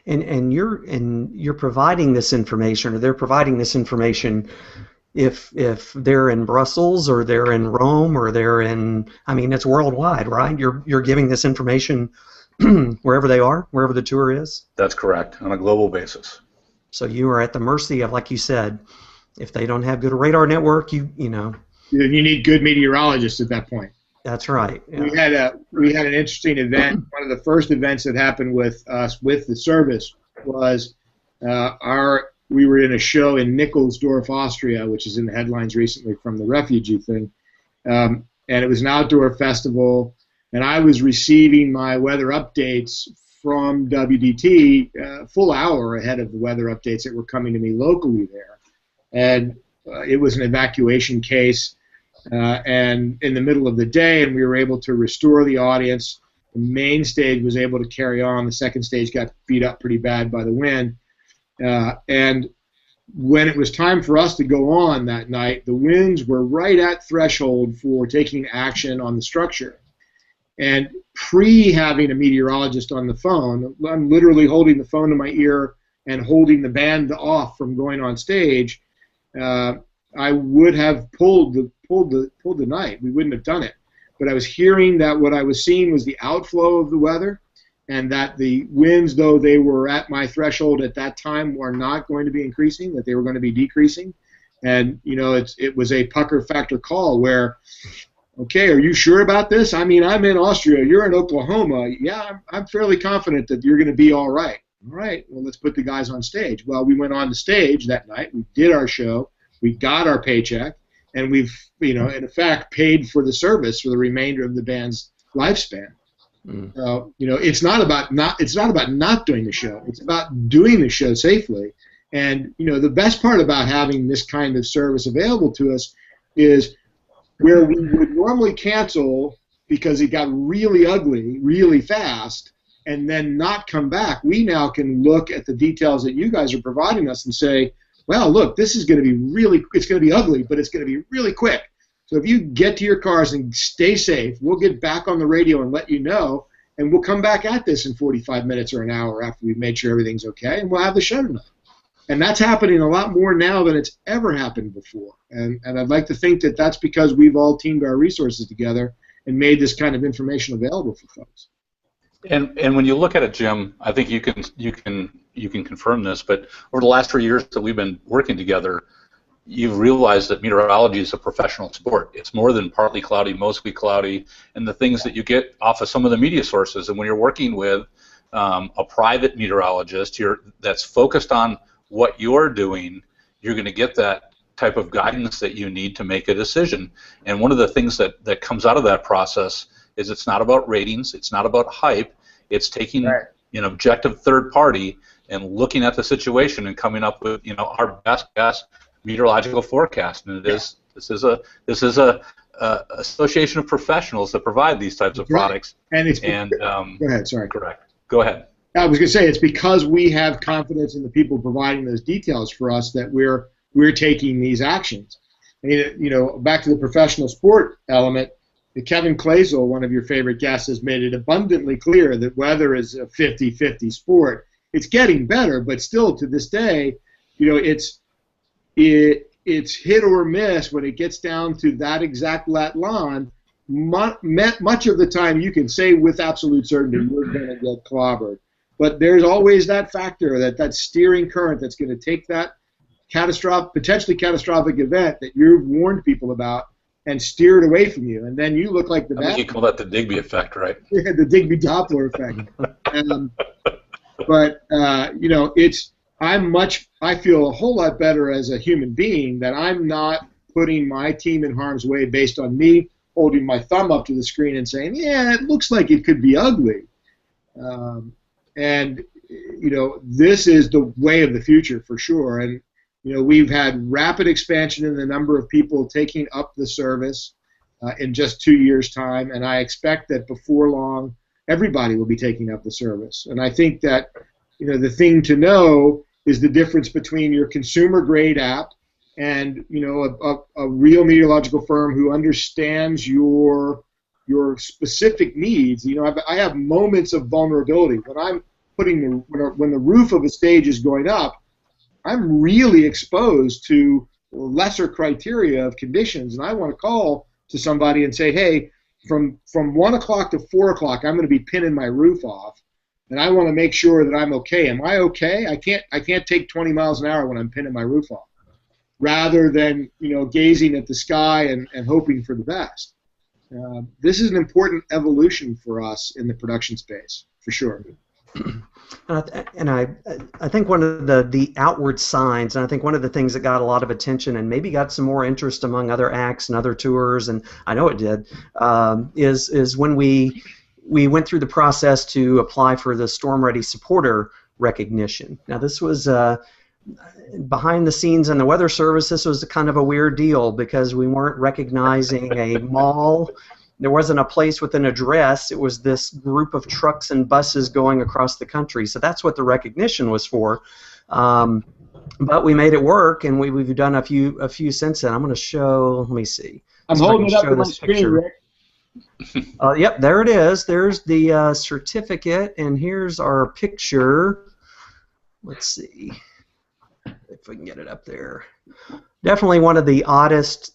and you're providing this information, or they're providing this information. If they're in Brussels or they're in Rome or they're in, I mean, it's worldwide, right? You're giving this information wherever they are, wherever the tour is. That's correct, on a global basis. So you are at the mercy of, like you said, if they don't have good radar network, you know. You need good meteorologists at that point. That's right. Yeah. We had an interesting event. One of the first events that happened with us with the service was we were in a show in Nickelsdorf, Austria, which is in the headlines recently from the refugee thing, and it was an outdoor festival, and I was receiving my weather updates from WDT a full hour ahead of the weather updates that were coming to me locally there, and it was an evacuation case. And in the middle of the day, and we were able to restore the audience. The main stage was able to carry on. The second stage got beat up pretty bad by the wind. And when it was time for us to go on that night, the winds were right at threshold for taking action on the structure. And having a meteorologist on the phone, I'm literally holding the phone to my ear and holding the band off from going on stage. I would have pulled the night. We wouldn't have done it. But I was hearing that what I was seeing was the outflow of the weather, and that the winds, though they were at my threshold at that time, were not going to be increasing, that they were going to be decreasing. And, you know, it was a pucker factor call where, okay, are you sure about this? I mean, I'm in Austria. You're in Oklahoma. Yeah, I'm fairly confident that you're going to be all right. All right, well, let's put the guys on stage. Well, we went on the stage that night. We did our show. We got our paycheck, and we've, you know, in effect, paid for the service for the remainder of the band's lifespan. You know, it's not about not doing the show. It's about doing the show safely. And you know, the best part about having this kind of service available to us is where we would normally cancel because it got really ugly really fast and then not come back. We now can look at the details that you guys are providing us and say, well, look, this is going to be it's going to be ugly, but it's going to be really quick. So if you get to your cars and stay safe, we'll get back on the radio and let you know, and we'll come back at this in 45 minutes or an hour after we've made sure everything's okay, and we'll have the show tonight. And that's happening a lot more now than it's ever happened before. And I'd like to think that that's because we've all teamed our resources together and made this kind of information available for folks. And when you look at it, Jim, I think you can confirm this, but over the last 3 years that we've been working together, you've realized that meteorology is a professional sport. It's more than partly cloudy, mostly cloudy, and the things that you get off of some of the media sources. And when you're working with a private meteorologist that's focused on what you're doing, you're going to get that type of guidance that you need to make a decision. And one of the things that comes out of that process is it's not about ratings, it's not about hype, it's taking an objective third party and looking at the situation and coming up with our best guess meteorological forecast. And this is a association of professionals that provide these types of products. And it's go ahead, sorry. Correct. Go ahead. I was going to say it's because we have confidence in the people providing those details for us that we're taking these actions. I mean, back to the professional sport element. Kevin Clazel, one of your favorite guests, has made it abundantly clear that weather is a 50-50 sport. It's getting better, but still to this day, it's hit or miss when it gets down to that exact lat line. Much of the time, you can say with absolute certainty you're going to get clobbered. But there's always that factor, that steering current that's going to take that potentially catastrophic event that you've warned people about and steer it away from you, and then you look like the bad. I think you call that the Digby effect, right? Yeah, the Digby Doppler effect. I feel a whole lot better as a human being that I'm not putting my team in harm's way based on me holding my thumb up to the screen and saying, yeah, it looks like it could be ugly. This is the way of the future for sure. And we've had rapid expansion in the number of people taking up the service in just 2 years' time, and I expect that before long, everybody will be taking up the service. And I think that the thing to know is the difference between your consumer-grade app and a real meteorological firm who understands your specific needs. I have moments of vulnerability when putting when the roof of a stage is going up, I'm really exposed to lesser criteria of conditions, and I want to call to somebody and say, hey, from 1 o'clock to 4 o'clock, I'm going to be pinning my roof off, and I want to make sure that I'm okay. Am I okay? I can't take 20 miles an hour when I'm pinning my roof off, rather than gazing at the sky and hoping for the best. This is an important evolution for us in the production space, for sure. And I think one of the outward signs, and I think one of the things that got a lot of attention and maybe got some more interest among other acts and other tours, and I know it did, is when we went through the process to apply for the Storm Ready Supporter recognition. Now this was behind the scenes in the Weather Service. This was kind of a weird deal because we weren't recognizing a mall. There wasn't a place with an address. It was this group of trucks and buses going across the country. So that's what the recognition was for. But we made it work, and we've done a few since then. I'm going to show. Let me see. I'm holding it up on my screen, Rick. Yep, there it is. There's the certificate, and here's our picture. Let's see if we can get it up there. Definitely one of the oddest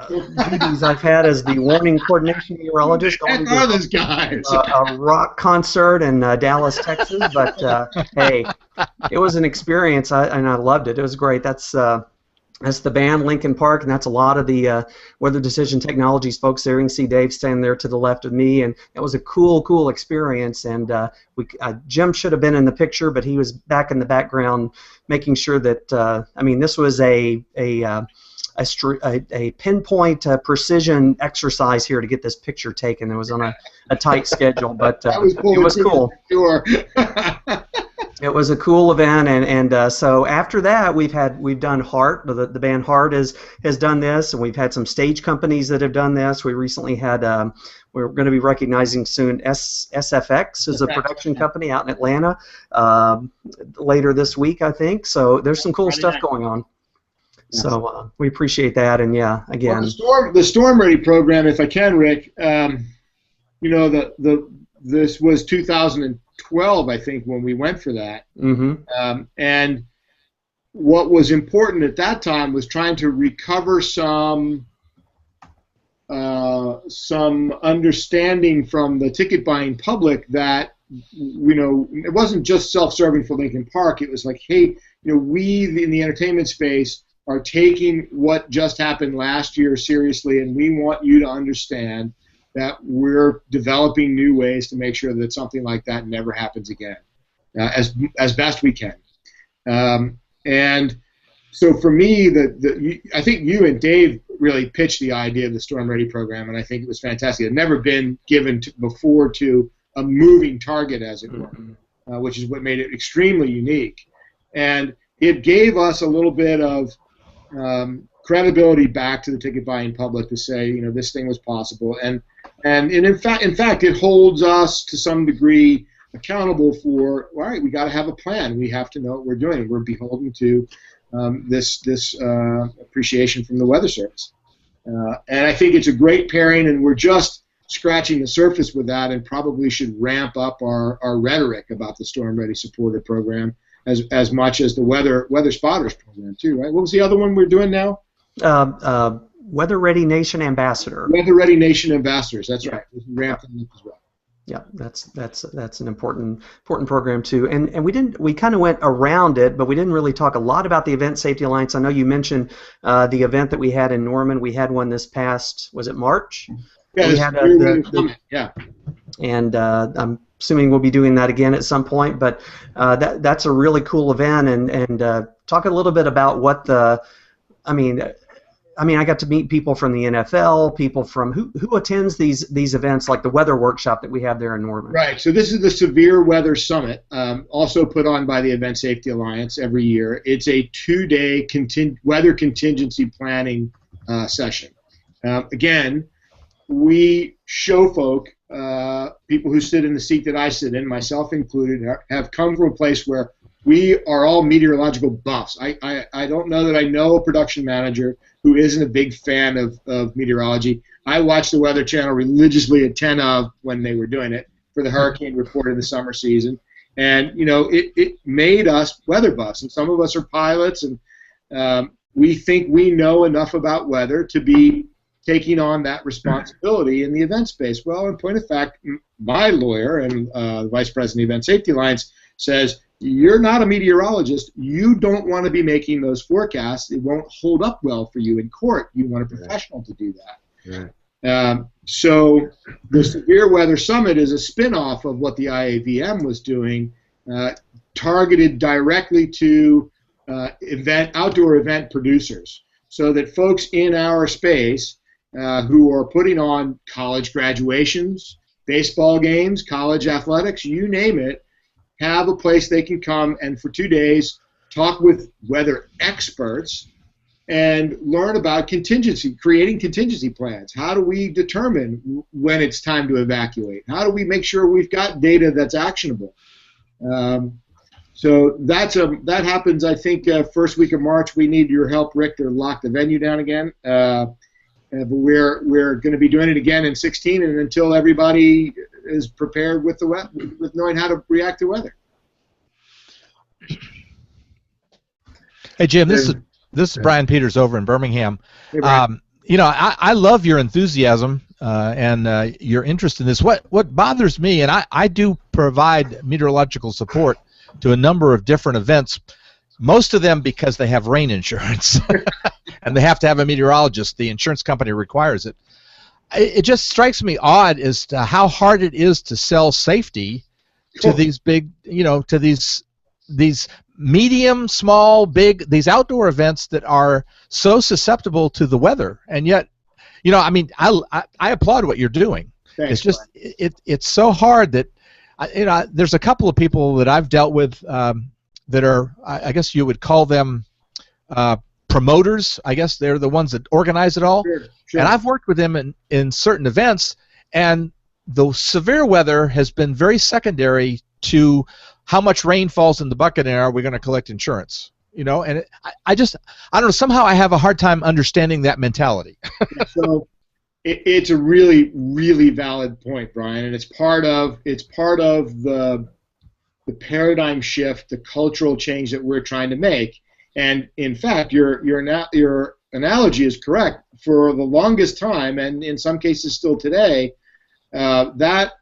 duties I've had as the warning coordination meteorologist. Heck are those guys? A rock concert in Dallas, Texas, but hey, it was an experience, and I loved it. It was great. That's the band Lincoln Park, and that's a lot of the Weather Decision Technologies folks there. You can see Dave standing there to the left of me, and it was a cool experience. And Jim should have been in the picture, but he was back in the background making sure that, I mean, this was a pinpoint precision exercise here to get this picture taken. It was on a tight schedule, but it was cool. Sure. It was a cool event, and so after that we've done Heart. The band Heart has done this, and we've had some stage companies that have done this. We recently had we're going to be recognizing soon SFX is a production company out in Atlanta later this week, I think. So there's some cool stuff going on. Yes. So we appreciate that, and yeah, again. Well, the Storm Ready program, if I can, Rick, this was 2012, I think, when we went for that. Mm-hmm. And what was important at that time was trying to recover some understanding from the ticket buying public that it wasn't just self-serving for Lincoln Park. It was like, hey, we in the entertainment space are taking what just happened last year seriously, and we want you to understand that we're developing new ways to make sure that something like that never happens again, as best we can. And so for me, I think you and Dave really pitched the idea of the Storm Ready program, and I think it was fantastic. It had never been given before to a moving target, as it were, which is what made it extremely unique. And it gave us a little bit of credibility back to the ticket buying public to say, this thing was possible, and in fact, it holds us to some degree accountable for, all right, we got to have a plan. We have to know what we're doing. We're beholden to this appreciation from the Weather Service, and I think it's a great pairing, and we're just scratching the surface with that, and probably should ramp up our rhetoric about the Storm Ready Supporter program as much as the Weather Spotters program too, right? What was the other one we're doing now? Weather Ready Nation Ambassador. Weather Ready Nation Ambassadors. That's right. Ramp them up as well. Yeah, that's an important program too. And we kind of went around it, but we didn't really talk a lot about the Event Safety Alliance. I know you mentioned the event that we had in Norman. We had one this past, was it March? Yeah, we had yeah. And I'm assuming we'll be doing that again at some point. But that's a really cool event. And talk a little bit about what I got to meet people from the NFL, people from who attends these events, like the weather workshop that we have there in Norman. Right. So this is the Severe Weather Summit, also put on by the Event Safety Alliance every year. It's a 2-day weather contingency planning session. Again, we show folk, people who sit in the seat that I sit in, myself included, have come from a place where we are all meteorological buffs. I don't know that I know a production manager who isn't a big fan of meteorology. I watched the Weather Channel religiously at 10 of when they were doing it for the hurricane report in the summer season. And it made us weather buffs, and some of us are pilots, and we think we know enough about weather to be taking on that responsibility in the event space. Well, in point of fact, my lawyer and Vice President of Event Safety Alliance says, you're not a meteorologist. You don't want to be making those forecasts. It won't hold up well for you in court. You want a professional to do that. Right. So the Severe Weather Summit is a spin-off of what the IAVM was doing, targeted directly to outdoor event producers, so that folks in our space who are putting on college graduations, baseball games, college athletics, you name it, have a place they can come and for 2 days talk with weather experts and learn about creating contingency plans. How do we determine when it's time to evacuate? How do we make sure we've got data that's actionable? So that happens, I think, first week of March. We need your help, Rick, to lock the venue down again. But we're going to be doing it again in 2016, and until everybody is prepared with with knowing how to react to weather. Hey Jim, this is Brian Peters over in Birmingham. Hey, Brian. I love your enthusiasm and your interest in this. What bothers me, and I do provide meteorological support to a number of different events, most of them because they have rain insurance, and they have to have a meteorologist. The insurance company requires it. It just strikes me odd as to how hard it is to sell safety to these big, to these medium, small, big, these outdoor events that are so susceptible to the weather. And yet, I applaud what you're doing. Thanks, it's just it's so hard that there's a couple of people that I've dealt with that are, I guess you would call them promoters. I guess they're the ones that organize it all. Sure. And I've worked with them in certain events, and the severe weather has been very secondary to how much rain falls in the bucket and are we going to collect insurance. And I don't know, somehow I have a hard time understanding that mentality. So it's a really, really valid point, Brian, and it's part of the paradigm shift, the cultural change that we're trying to make. And in fact, your analogy is correct. For the longest time, and in some cases still today, that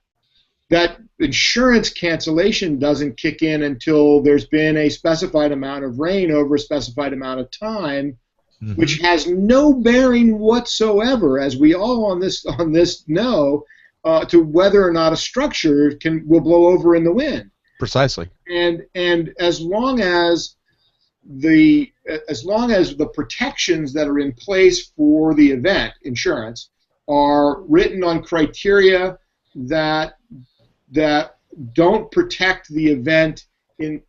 insurance cancellation doesn't kick in until there's been a specified amount of rain over a specified amount of time, which has no bearing whatsoever, as we all on this know, to whether or not a structure will blow over in the wind. Precisely. And as long as the protections that are in place for the event insurance are written on criteria that don't protect the event when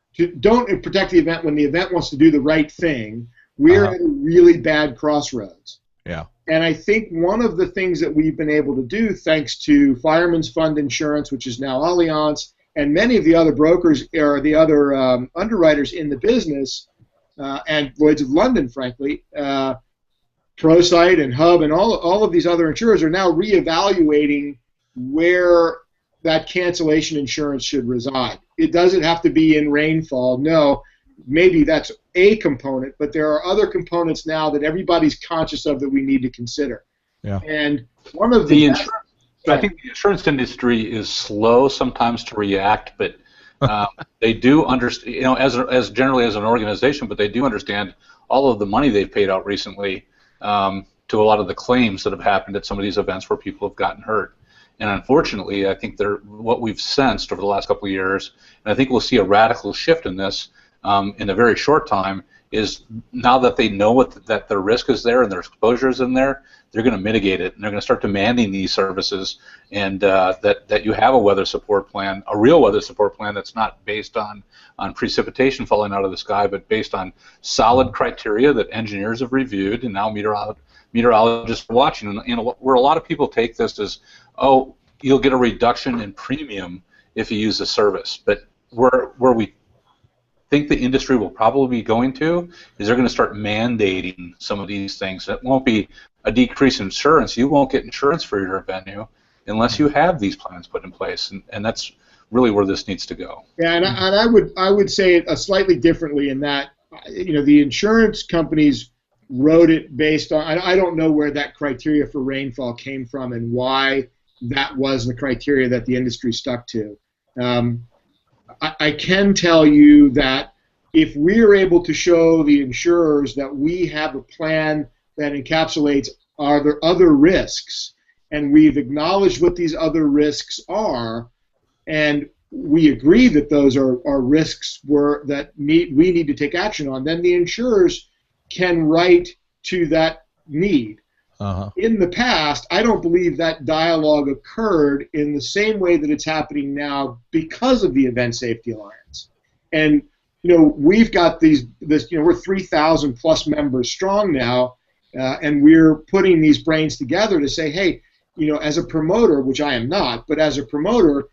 the event wants to do the right thing, we're at a really bad crossroads. Yeah. And I think one of the things that we've been able to do, thanks to Fireman's Fund Insurance, which is now Allianz, and many of the other brokers or the other underwriters in the business, and Lloyd's of London, frankly, ProSite and Hub and all of these other insurers are now reevaluating where that cancellation insurance should reside. It doesn't have to be in rainfall. No, maybe that's a component, but there are other components now that everybody's conscious of that we need to consider. Yeah. And one of I think the insurance industry is slow sometimes to react, but they do understand, as generally as an organization, but they do understand all of the money they've paid out recently to a lot of the claims that have happened at some of these events where people have gotten hurt. And unfortunately, I think what we've sensed over the last couple of years, and I think we'll see a radical shift in this in a very short time, is now that they know that their risk is there and their exposure is in there, they're going to mitigate it, and they're going to start demanding these services, and that you have a weather support plan, a real weather support plan that's not based on precipitation falling out of the sky, but based on solid criteria that engineers have reviewed, and now meteorologists are watching. And where a lot of people take this as, oh, you'll get a reduction in premium if you use the service, but where we think the industry will probably be going to is they're going to start mandating some of these things. It won't be a decrease in insurance. You won't get insurance for your venue unless you have these plans put in place, and that's really where this needs to go. Yeah, and I would say it slightly differently in that, the insurance companies wrote it based on, I don't know where that criteria for rainfall came from and why that was the criteria that the industry stuck to. I can tell you that if we're able to show the insurers that we have a plan that encapsulates are there other risks, and we've acknowledged what these other risks are, and we agree that those are risks we need to take action on, then the insurers can write to that need. In the past, I don't believe that dialogue occurred in the same way that it's happening now because of the Event Safety Alliance. And we've got we're 3,000 plus members strong now, and we're putting these brains together to say, hey, as a promoter, which I am not, but as a promoter,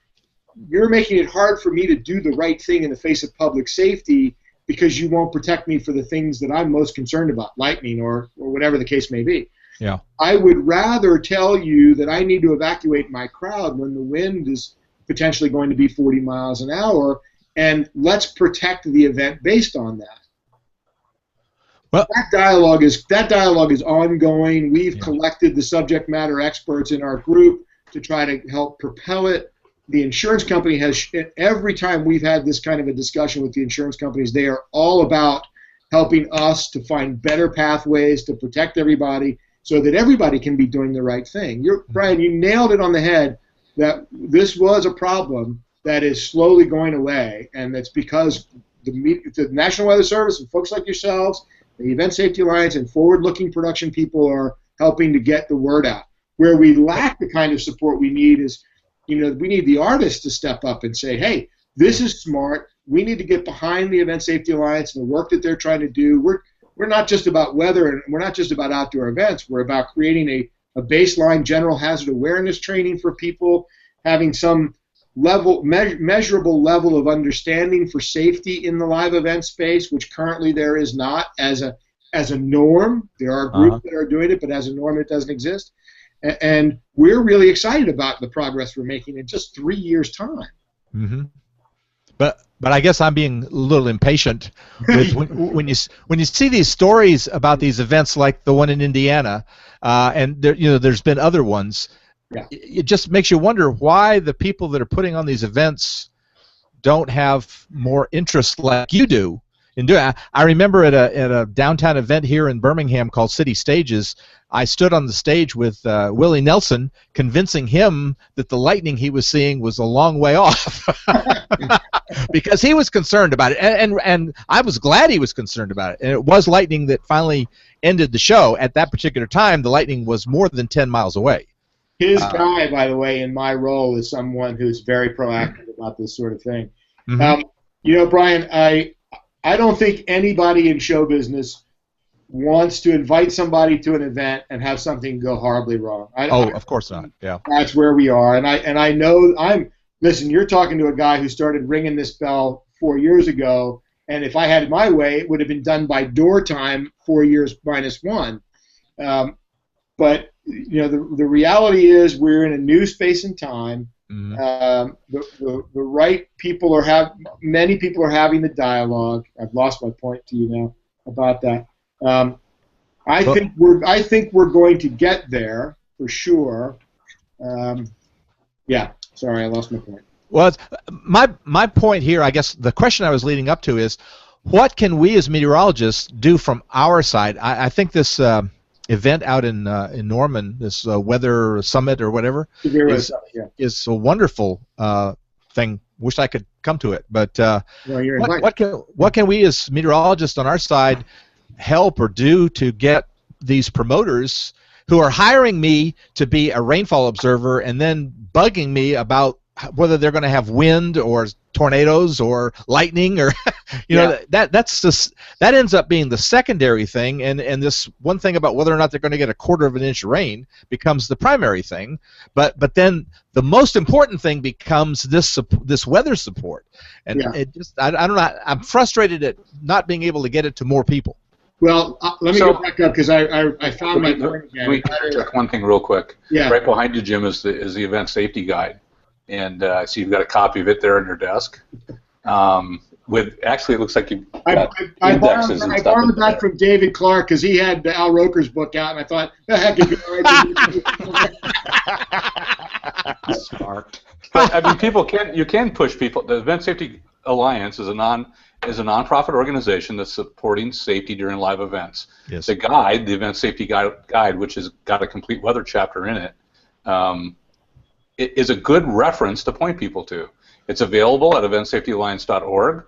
you're making it hard for me to do the right thing in the face of public safety because you won't protect me for the things that I'm most concerned about, lightning or whatever the case may be. Yeah. I would rather tell you that I need to evacuate my crowd when the wind is potentially going to be 40 miles an hour, and let's protect the event based on that. Well, that dialogue is ongoing. We've collected the subject matter experts in our group to try to help propel it. The insurance company has, every time we've had this kind of a discussion with the insurance companies, they are all about helping us to find better pathways to protect everybody so that everybody can be doing the right thing. Brian, you nailed it on the head that this was a problem that is slowly going away, and that's because the National Weather Service and folks like yourselves, the Event Safety Alliance, and forward-looking production people are helping to get the word out. Where we lack the kind of support we need is, we need the artists to step up and say, hey, this is smart. We need to get behind the Event Safety Alliance and the work that they're trying to do. We're not just about weather, and we're not just about outdoor events. We're about creating a baseline general hazard awareness training for people, having some measurable level of understanding for safety in the live event space, which currently there is not as a norm. There are groups that are doing it, but as a norm it doesn't exist. And we're really excited about the progress we're making in just 3 years' time. Mm-hmm. But I guess I'm being a little impatient with when you see these stories about these events like the one in Indiana, and there's been other ones. Yeah. It just makes you wonder why the people that are putting on these events don't have more interest like you do in doing it. I remember at a downtown event here in Birmingham called City Stages, I stood on the stage with Willie Nelson, convincing him that the lightning he was seeing was a long way off, because he was concerned about it, and I was glad he was concerned about it. And it was lightning that finally ended the show. At that particular time, the lightning was more than 10 miles away. His guy, by the way, in my role is someone who's very proactive about this sort of thing. Mm-hmm. Brian, I don't think anybody in show business wants to invite somebody to an event and have something go horribly wrong. Of course not. Yeah. That's where we are, and I know listen, you're talking to a guy who started ringing this bell 4 years ago, and if I had it my way, it would have been done by door time 4 years minus one. But the reality is we're in a new space and time. Mm-hmm. The right people many people are having the dialogue. I've lost my point to you now about that. I think we're going to get there for sure. Yeah, sorry, I lost my point. Well, my point here, I guess the question I was leading up to is, what can we as meteorologists do from our side? I think this event out in Norman, this weather summit or whatever, is a wonderful thing. Wish I could come to it, but what can we as meteorologists on our side help or do to get these promoters who are hiring me to be a rainfall observer and then bugging me about whether they're going to have wind or tornadoes or lightning or that ends up being the secondary thing, and this one thing about whether or not they're going to get a 1/4 of an inch of rain becomes the primary thing, but then the most important thing becomes this weather support, and it just I don't know, I'm frustrated at not being able to get it to more people. Well, let me go back up because I found my point again. Let me check one thing real quick. Yeah. Right behind you, Jim, is the event safety guide. and I see you've got a copy of it there on your desk. With actually, it looks like you've got I indexes and borrowed stuff. it back from David Clark because he had Al Roker's book out, and I thought that heck could be all right. Smart. But I mean, you can push people. The Event Safety Alliance is a nonprofit organization that's supporting safety during live events. Yes. The guide, the Event Safety Guide, which has got a complete weather chapter in it, it is a good reference to point people to. It's available at eventsafetyalliance.org.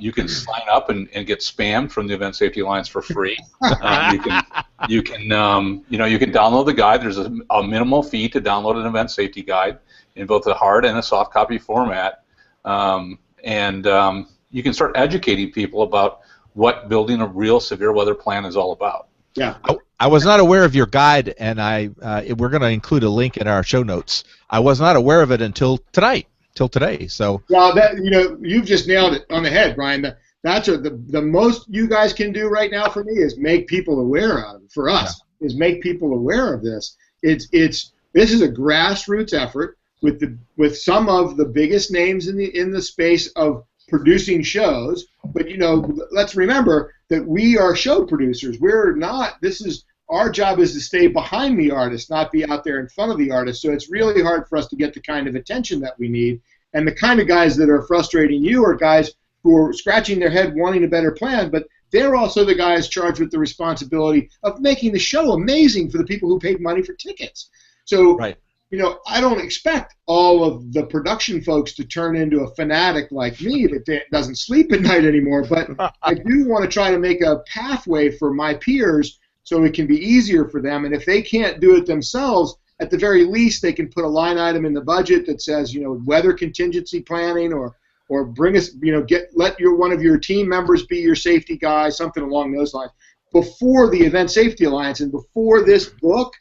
You can sign up and get spammed from the Event Safety Alliance for free. You can download the guide. There's a minimal fee to download an event safety guide in both a hard and a soft copy format, and you can start educating people about what building a real severe weather plan is all about. Yeah. I was not aware of your guide, and we're going to include a link in our show notes. I was not aware of it until tonight. Till today, so well, you've just nailed it on the head, Brian. That's the most you guys can do right now for me is make people aware of it. For us, is make people aware of this. This is a grassroots effort with some of the biggest names in the space of producing shows. But let's remember that we are show producers. We're not. Our job is to stay behind the artist, not be out there in front of the artist. So it's really hard for us to get the kind of attention that we need. And the kind of guys that are frustrating you are guys who are scratching their head wanting a better plan, but they're also the guys charged with the responsibility of making the show amazing for the people who paid money for tickets. So, right. I don't expect all of the production folks to turn into a fanatic like me that doesn't sleep at night anymore, but I do want to try to make a pathway for my peers so it can be easier for them. And if they can't do it themselves, at the very least, they can put a line item in the budget that says, weather contingency planning, or bring us, let one of your team members be your safety guy, something along those lines. Before the Event Safety Alliance and before this book,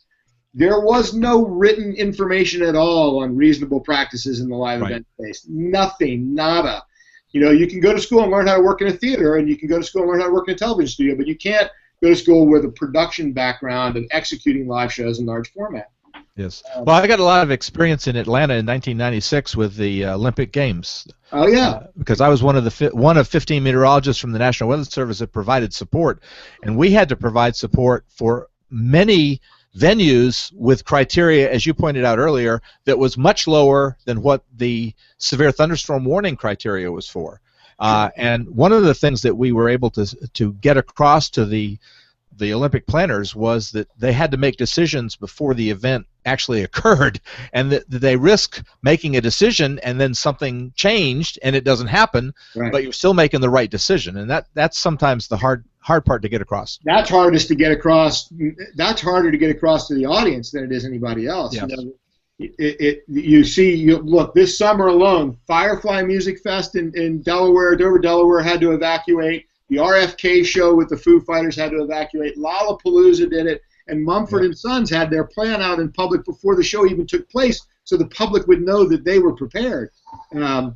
there was no written information at all on reasonable practices in the live event space. Nothing, nada. You can go to school and learn how to work in a theater, and you can go to school and learn how to work in a television studio, but you can't go to school with a production background and executing live shows in large format. Yes. Well, I got a lot of experience in Atlanta in 1996 with the Olympic Games. Oh yeah. Because I was one of 15 meteorologists from the National Weather Service that provided support, and we had to provide support for many venues with criteria, as you pointed out earlier, that was much lower than what the severe thunderstorm warning criteria was for. And one of the things that we were able to get across to the Olympic planners was that they had to make decisions before the event actually occurred, and that they risk making a decision and then something changed and it doesn't happen, but you're still making the right decision, and that's sometimes the hard part to get across. That's hardest to get across. That's harder to get across to the audience than it is anybody else. Yes. Look, this summer alone, Firefly Music Fest in Delaware, Dover, Delaware, had to evacuate. The RFK show with the Foo Fighters had to evacuate. Lollapalooza did it, and Mumford & Sons had their plan out in public before the show even took place, so the public would know that they were prepared. And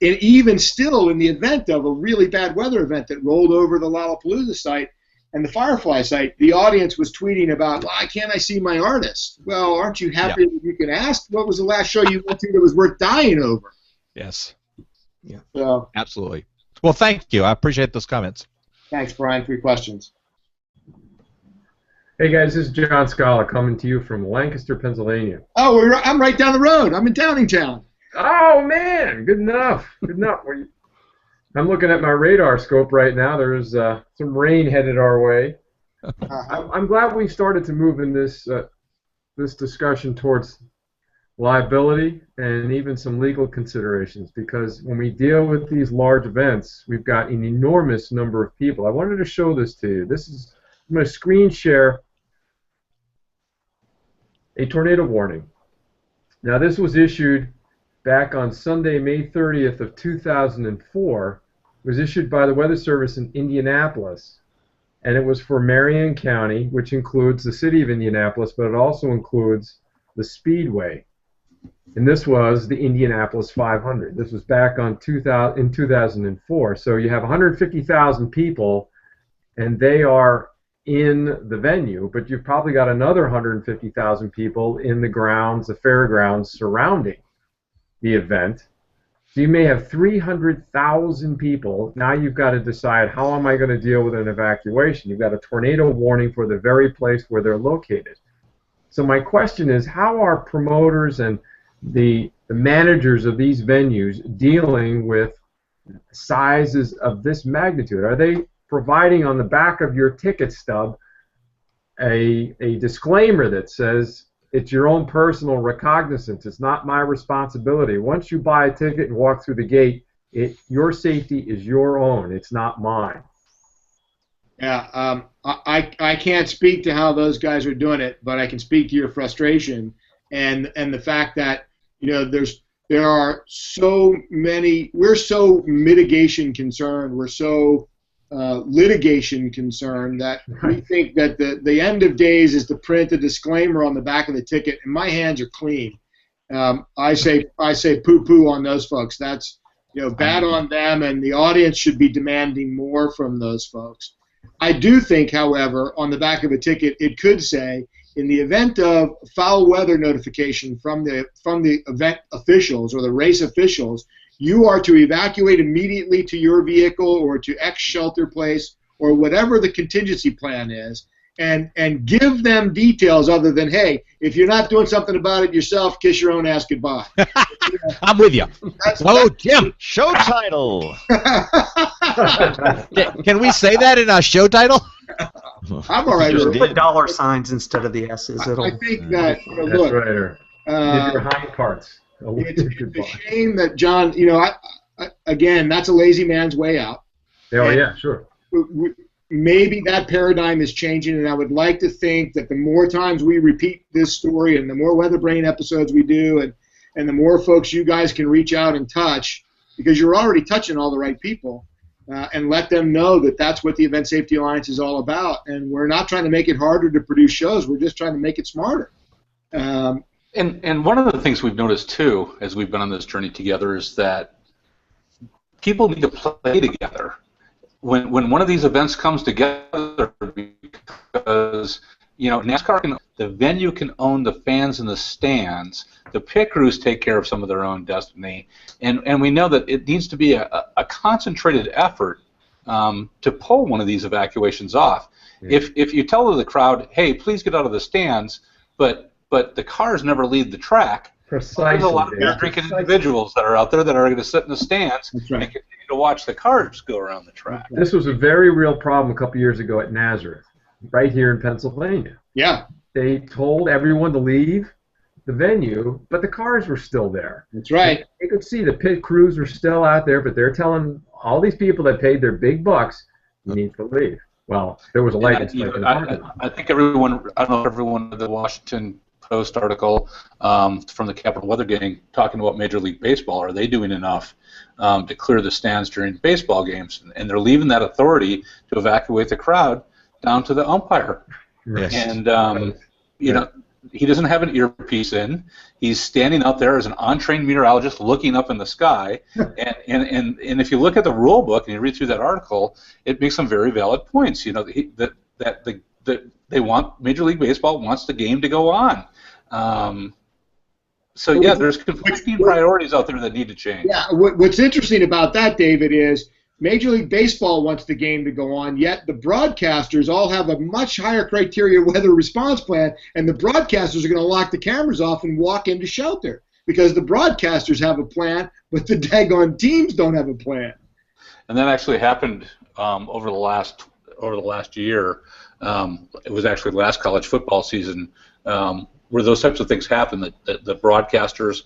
even still, in the event of a really bad weather event that rolled over the Lollapalooza site and the Firefly site, the audience was tweeting about, why can't I see my artist? Well, aren't you happy that you can ask? What was the last show you went to that was worth dying over? Yes. Yeah. So, absolutely. Well, thank you. I appreciate those comments. Thanks, Brian, for your questions. Hey guys, this is John Scala coming to you from Lancaster, Pennsylvania. Oh, I'm right down the road. I'm in Downingtown. Oh man, good enough. Good enough. I'm looking at my radar scope right now. There's some rain headed our way. I'm glad we started to move in this discussion towards liability and even some legal considerations, because when we deal with these large events, we've got an enormous number of people. I wanted to show this to you. I'm going to screen share a tornado warning. Now, this was issued back on Sunday, May 30th of 2004. It was issued by the Weather Service in Indianapolis, and it was for Marion County, which includes the city of Indianapolis, but it also includes the Speedway. And this was the Indianapolis 500. This was back in 2004. So you have 150,000 people, and they are in the venue, but you've probably got another 150,000 people in the grounds, the fairgrounds surrounding. the event. So you may have 300,000 people. Now you've got to decide, how am I going to deal with an evacuation? You've got a tornado warning for the very place where they're located. So my question is, how are promoters and the managers of these venues dealing with sizes of this magnitude? Are they providing on the back of your ticket stub a disclaimer that says, it's your own personal recognizance, it's not my responsibility. Once you buy a ticket and walk through the gate, your safety is your own, it's not mine. Yeah, I can't speak to how those guys are doing it, but I can speak to your frustration and the fact that, you know, there are so many. We're so mitigation concerned. We're so litigation concerned that we think that the end of days is to print a disclaimer on the back of the ticket, and my hands are clean. I say poo-poo on those folks. That's, you know, bad on them, and the audience should be demanding more from those folks. I do think, however, on the back of a ticket, it could say, in the event of foul weather notification from the event officials or the race officials, you are to evacuate immediately to your vehicle or to X shelter place or whatever the contingency plan is, and give them details other than, hey, if you're not doing something about it yourself, kiss your own ass goodbye. I'm with you. Oh, Jim. Show title. Can we say that in our show title? I'm all right Just with Put it. dollar signs instead of the S's. I think that, you know, That's look, right. Or give your hind parts. it's a shame that John, you know, again, that's a lazy man's way out. Oh, yeah, sure. Maybe that paradigm is changing, and I would like to think that the more times we repeat this story and the more WeatherBrain episodes we do and the more folks you guys can reach out and touch, because you're already touching all the right people, and let them know that that's what the Event Safety Alliance is all about. And we're not trying to make it harder to produce shows. We're just trying to make it smarter. And one of the things we've noticed, too, as we've been on this journey together, is that people need to play together. When one of these events comes together, because, you know, NASCAR, the venue can own the fans in the stands, the pit crews take care of some of their own destiny, and we know that it needs to be a concentrated effort to pull one of these evacuations off. Yeah. If you tell the crowd, hey, please get out of the stands, but the cars never leave the track, Precisely. there's a lot of beer-drinking individuals that are out there that are going to sit in the stands and continue to watch the cars go around the track. This was a very real problem a couple years ago at Nazareth, right here in Pennsylvania. Yeah. They told everyone to leave the venue, but the cars were still there. That's right. They could see the pit crews were still out there, but they're telling all these people that paid their big bucks, you need to leave. Well, there was a light. I think everyone, I don't know if everyone read the Washington Post article from the Capitol Weather Gang talking about Major League Baseball. Are they doing enough to clear the stands during baseball games? And they're leaving that authority to evacuate the crowd down to the umpire. Yes. And you know, he doesn't have an earpiece in. He's standing out there as an untrained meteorologist looking up in the sky. and if you look at the rule book and you read through that article, it makes some very valid points. You know, that they want, Major League Baseball wants the game to go on. So yeah, there's conflicting priorities out there that need to change. Yeah, what's interesting about that, David, is Major League Baseball wants the game to go on, yet the broadcasters all have a much higher criteria weather response plan, and the broadcasters are going to lock the cameras off and walk into shelter because the broadcasters have a plan, but the daggone teams don't have a plan. And that actually happened over the last year. It was actually last college football season where those types of things happened. That the broadcasters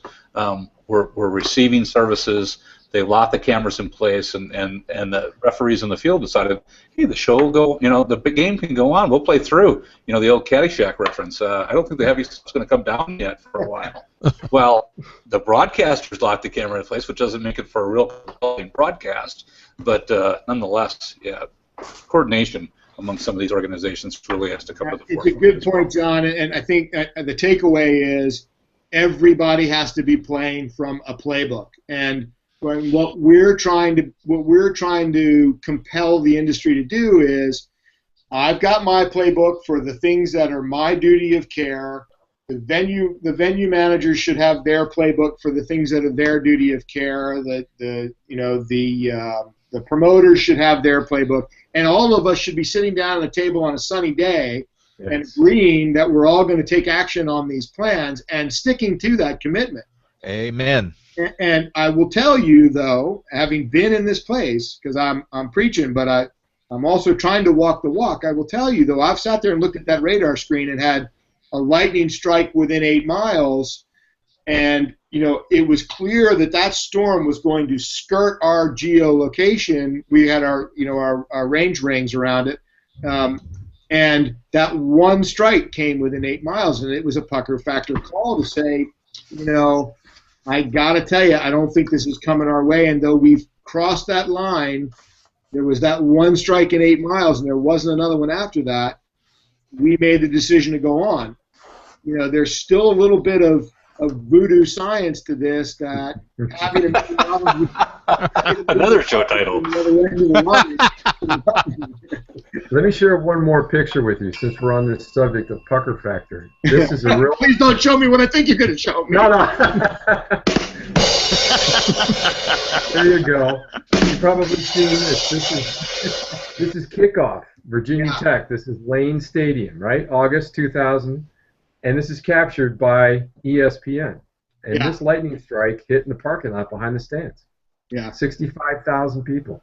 were receiving services. They locked the cameras in place, and the referees in the field decided, hey, the show will go, you know, the big game can go on. We'll play through. You know, the old Caddyshack reference. I don't think the heavy stuff's going to come down yet for a while. Well, the broadcasters locked the camera in place, which doesn't make it for a real broadcast. But nonetheless, yeah, coordination among some of these organizations really has to come to the forefront. It's a good point, John, and I think the takeaway is everybody has to be playing from a playbook. And what we're trying to compel the industry to do is, I've got my playbook for the things that are my duty of care, the venue managers should have their playbook for the things that are their duty of care. The promoters should have their playbook, and all of us should be sitting down at a table on a sunny day and agreeing that we're all going to take action on these plans and sticking to that commitment. Amen. And I will tell you, though, having been in this place, because I'm preaching, but I'm also trying to walk the walk. I will tell you, though, I've sat there and looked at that radar screen and had a lightning strike within 8 miles, and it was clear that that storm was going to skirt our geolocation. We had our range rings around it, and that one strike came within 8 miles, and it was a pucker factor call to say, I got to tell you, I don't think this is coming our way. And though we've crossed that line, there was that one strike in 8 miles, and there wasn't another one after that. We made the decision to go on. There's still a little bit of voodoo science to this, that having another show title. Let me share one more picture with you since we're on this subject of pucker factor. This is a real. Please don't show me what I think you're going to show me. No. There you go. You've probably seen this. This is kickoff, Virginia Tech. This is Lane Stadium, right? August 2000. And this is captured by ESPN. And this lightning strike hit in the parking lot behind the stands. Yeah. 65,000 people.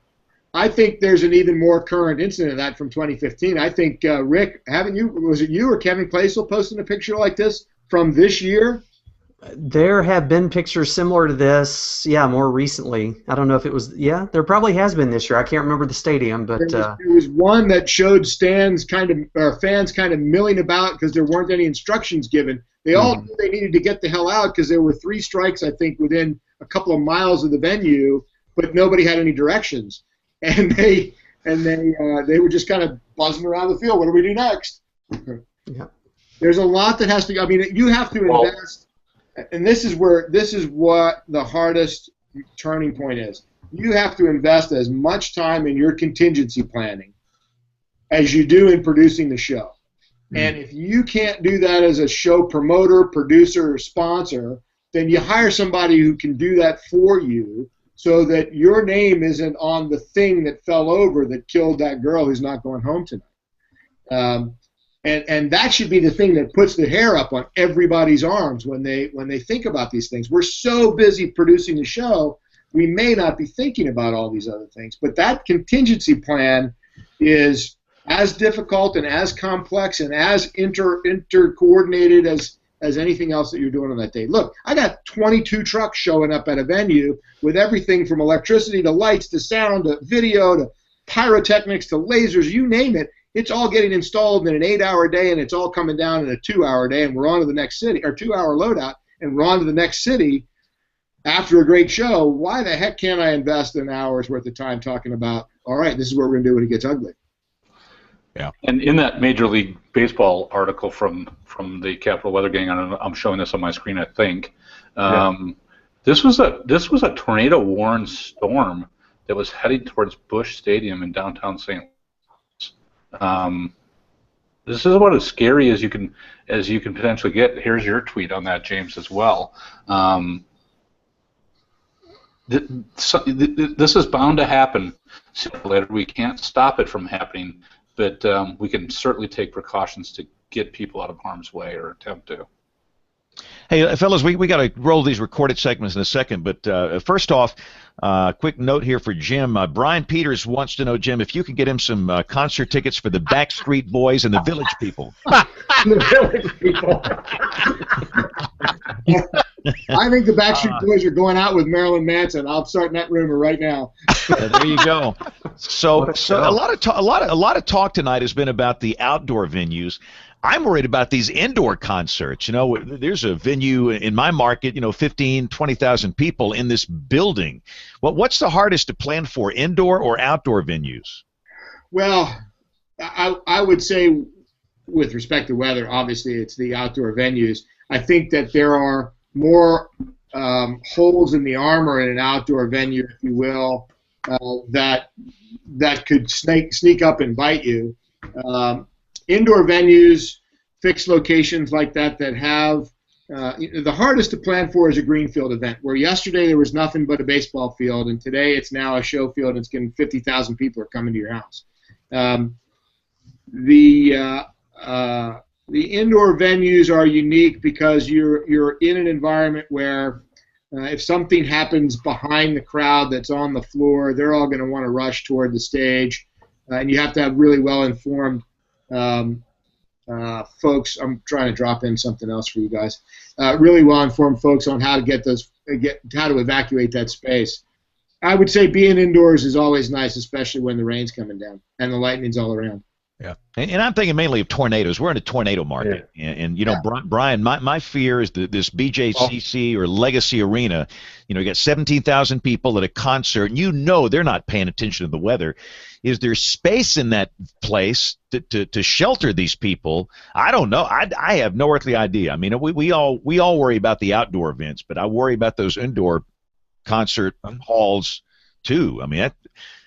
I think there's an even more current incident of that from 2015. I think, Rick, was it you or Kevin Claysel posting a picture like this from this year? There have been pictures similar to this, more recently. I don't know if it was, there probably has been this year. I can't remember the stadium, but there was one that showed fans kind of milling about because there weren't any instructions given. They all knew they needed to get the hell out because there were 3 strikes, I think, within a couple of miles of the venue, but nobody had any directions, and they were just kind of buzzing around the field. What do we do next? Yeah. There's a lot that has to. I mean, you have to invest. And this is what the hardest turning point is. You have to invest as much time in your contingency planning as you do in producing the show. And if you can't do that as a show promoter, producer, or sponsor, then you hire somebody who can do that for you so that your name isn't on the thing that fell over that killed that girl who's not going home tonight. And that should be the thing that puts the hair up on everybody's arms when they think about these things. We're so busy producing the show, we may not be thinking about all these other things. But that contingency plan is as difficult and as complex and as intercoordinated as anything else that you're doing on that day. Look, I got 22 trucks showing up at a venue with everything from electricity to lights to sound to video to pyrotechnics to lasers, you name it. It's all getting installed in an 8-hour day, and it's all coming down in a 2-hour day, and we're on to the next city, or 2-hour loadout, and we're on to the next city after a great show. Why the heck can't I invest an hour's worth of time talking about, all right, this is what we're going to do when it gets ugly? Yeah. And in that Major League Baseball article from the Capital Weather Gang, I'm showing this on my screen, I think. This was a tornado-warned storm that was heading towards Busch Stadium in downtown St. This is about as scary as you can potentially get. Here's your tweet on that, James, as well. This is bound to happen sooner or later. We can't stop it from happening, but we can certainly take precautions to get people out of harm's way or attempt to. Hey, fellas, we got to roll these recorded segments in a second, but first off, quick note here for Jim. Brian Peters wants to know, Jim, if you can get him some concert tickets for the Backstreet Boys and the Village People. The Village People. I think the Backstreet Boys are going out with Marilyn Manson. I'm starting that rumor right now. There you go. So a lot of talk tonight has been about the outdoor venues. I'm worried about these indoor concerts. You know, there's a venue in my market, 15, 20,000 people in this building. Well, what's the hardest to plan for, indoor or outdoor venues? Well, I would say with respect to weather, obviously it's the outdoor venues. I think that there are more holes in the armor in an outdoor venue, if you will, that could sneak up and bite you. Indoor venues, fixed locations like that have the hardest to plan for is a greenfield event, where yesterday there was nothing but a baseball field, and today it's now a show field, and it's getting 50,000 people are coming to your house. The indoor venues are unique because you're in an environment where if something happens behind the crowd that's on the floor, they're all going to want to rush toward the stage, and you have to have really well-informed folks. I'm trying to drop in something else for you guys. Really well-informed folks on how to how to evacuate that space. I would say being indoors is always nice, especially when the rain's coming down and the lightning's all around. Yeah, and I'm thinking mainly of tornadoes. We're in a tornado market, and you know, Brian, my fear is that this BJCC or Legacy Arena, you know, you got 17,000 people at a concert, and you know they're not paying attention to the weather. Is there space in that place to shelter these people? I don't know. I have no earthly idea. I mean, we all worry about the outdoor events, but I worry about those indoor concert halls too. I mean,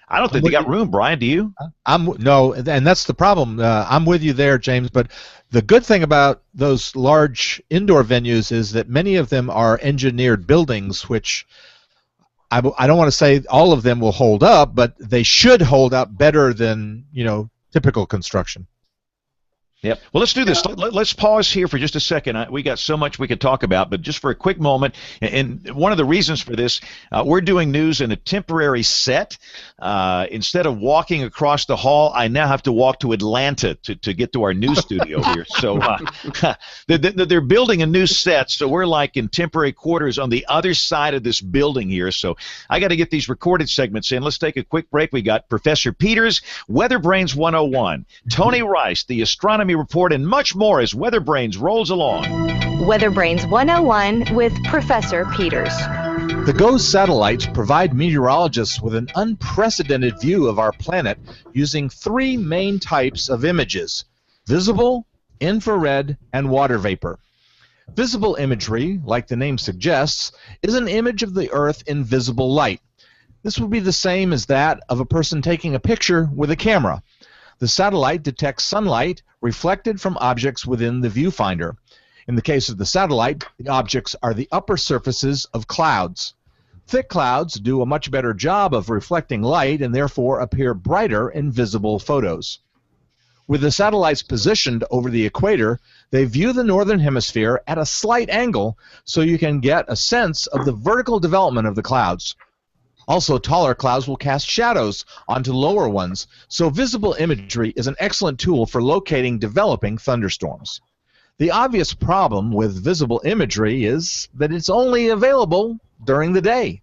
I don't think they got room, Brian. Do you? No, and that's the problem. I'm with you there, James. But the good thing about those large indoor venues is that many of them are engineered buildings, which I don't want to say all of them will hold up, but they should hold up better than, you know, typical construction. Yep. Well, let's do this. Let's pause here for just a second. We got so much we could talk about, but just for a quick moment, and one of the reasons for this, we're doing news in a temporary set. Instead of walking across the hall, I now have to walk to Atlanta to get to our news studio here. So they're building a new set, so we're like in temporary quarters on the other side of this building here. So I got to get these recorded segments in. Let's take a quick break. We got Professor Peters, WeatherBrains 101, Tony Rice, the astronomy report, and much more as WeatherBrains rolls along. WeatherBrains 101 with Professor Peters. The GOES satellites provide meteorologists with an unprecedented view of our planet using three main types of images: visible, infrared, and water vapor. Visible imagery, like the name suggests, is an image of the Earth in visible light. This would be the same as that of a person taking a picture with a camera. The satellite detects sunlight reflected from objects within the viewfinder. In the case of the satellite, the objects are the upper surfaces of clouds. Thick clouds do a much better job of reflecting light and therefore appear brighter in visible photos. With the satellites positioned over the equator, they view the northern hemisphere at a slight angle so you can get a sense of the vertical development of the clouds. Also, taller clouds will cast shadows onto lower ones, so visible imagery is an excellent tool for locating developing thunderstorms. The obvious problem with visible imagery is that it's only available during the day.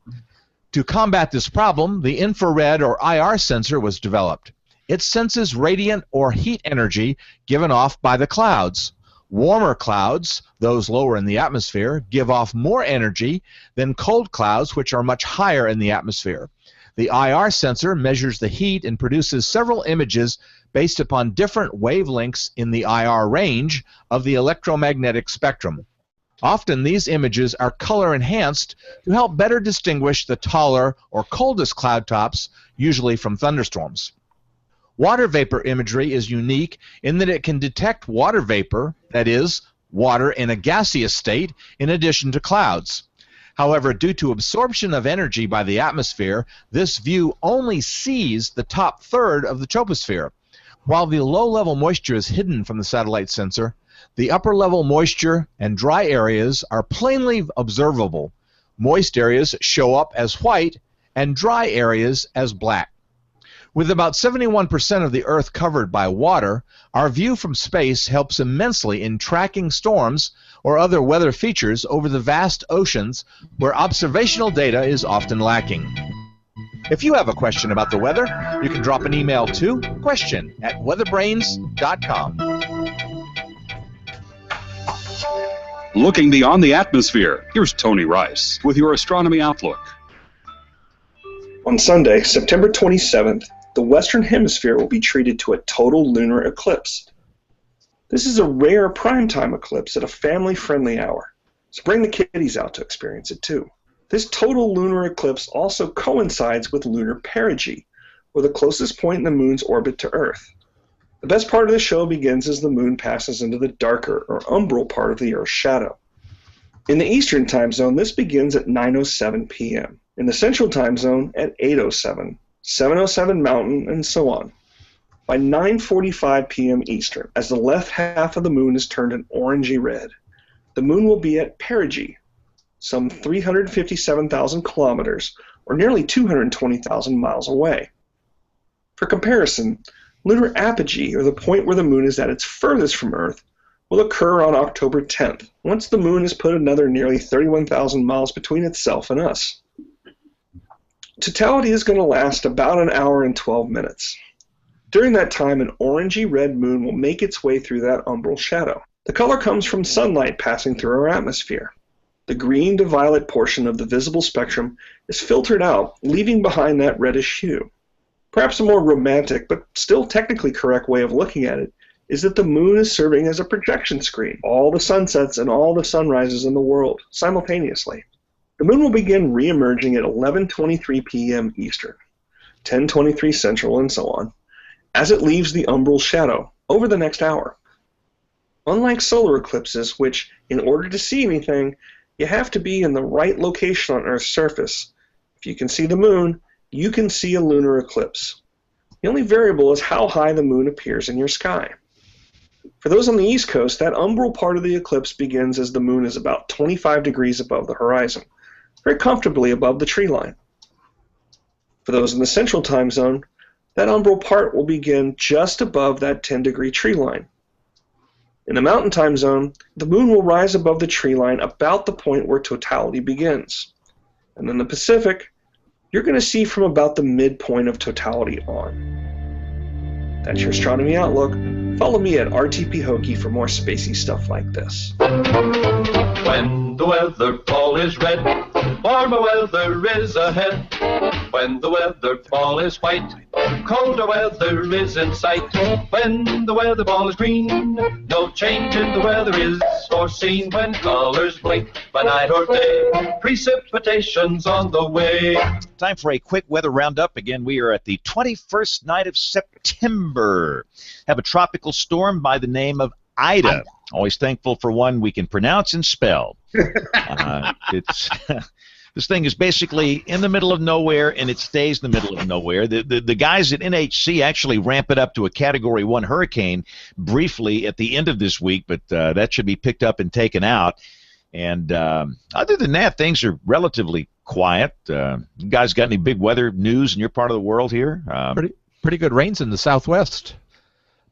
To combat this problem, the infrared or IR sensor was developed. It senses radiant or heat energy given off by the clouds. Warmer clouds, those lower in the atmosphere, give off more energy than cold clouds, which are much higher in the atmosphere. The IR sensor measures the heat and produces several images based upon different wavelengths in the IR range of the electromagnetic spectrum. Often these images are color enhanced to help better distinguish the taller or coldest cloud tops, usually from thunderstorms. Water vapor imagery is unique in that it can detect water vapor, that is, water in a gaseous state, in addition to clouds. However, due to absorption of energy by the atmosphere, this view only sees the top third of the troposphere. While the low-level moisture is hidden from the satellite sensor, the upper-level moisture and dry areas are plainly observable. Moist areas show up as white and dry areas as black. With about 71% of the Earth covered by water, our view from space helps immensely in tracking storms or other weather features over the vast oceans where observational data is often lacking. If you have a question about the weather, you can drop an email to question@weatherbrains.com. Looking beyond the atmosphere, here's Tony Rice with your Astronomy Outlook. On Sunday, September 27th, the Western Hemisphere will be treated to a total lunar eclipse. This is a rare primetime eclipse at a family-friendly hour, so bring the kiddies out to experience it too. This total lunar eclipse also coincides with lunar perigee, or the closest point in the moon's orbit to Earth. The best part of the show begins as the moon passes into the darker or umbral part of the Earth's shadow. In the Eastern time zone, this begins at 9:07 p.m. In the Central time zone at 8:07, 7:07 Mountain, and so on. By 9:45 p.m. Eastern, as the left half of the moon is turned an orangey red, the moon will be at perigee, some 357,000 kilometers, or nearly 220,000 miles away. For comparison, lunar apogee, or the point where the moon is at its furthest from Earth, will occur on October 10th, once the moon has put another nearly 31,000 miles between itself and us. Totality is going to last about an hour and 12 minutes. During that time, an orangey red moon will make its way through that umbral shadow. The color comes from sunlight passing through our atmosphere. The green to violet portion of the visible spectrum is filtered out, leaving behind that reddish hue. Perhaps a more romantic, but still technically correct way of looking at it is that the moon is serving as a projection screen, all the sunsets and all the sunrises in the world, simultaneously. The moon will begin re-emerging at 11:23 p.m. Eastern, 10:23 Central, and so on, as it leaves the umbral shadow over the next hour. Unlike solar eclipses, which, in order to see anything, you have to be in the right location on Earth's surface. If you can see the moon, you can see a lunar eclipse. The only variable is how high the moon appears in your sky. For those on the East Coast, that umbral part of the eclipse begins as the moon is about 25 degrees above the horizon, very comfortably above the tree line. For those in the Central time zone, that umbral part will begin just above that 10-degree tree line. In the Mountain time zone, the moon will rise above the tree line about the point where totality begins. And in the Pacific, you're going to see from about the midpoint of totality on. That's your Astronomy Outlook. Follow me at RTP Hokie for more spacey stuff like this. When the weather ball is red, warmer weather is ahead. When the weather ball is white, colder weather is in sight. When the weather ball is green, no change in the weather is foreseen. When colors blink by night or day, precipitation's on the way. Time for a quick weather roundup. Again, we are at the 21st night of September. Have a tropical storm by the name of Ida. Always thankful for one we can pronounce and spell. This thing is basically in the middle of nowhere, and it stays in the middle of nowhere. The guys at NHC actually ramp it up to a Category 1 hurricane briefly at the end of this week, but that should be picked up and taken out. And other than that, things are relatively quiet. You guys got any big weather news in your part of the world here? Pretty good rains in the Southwest.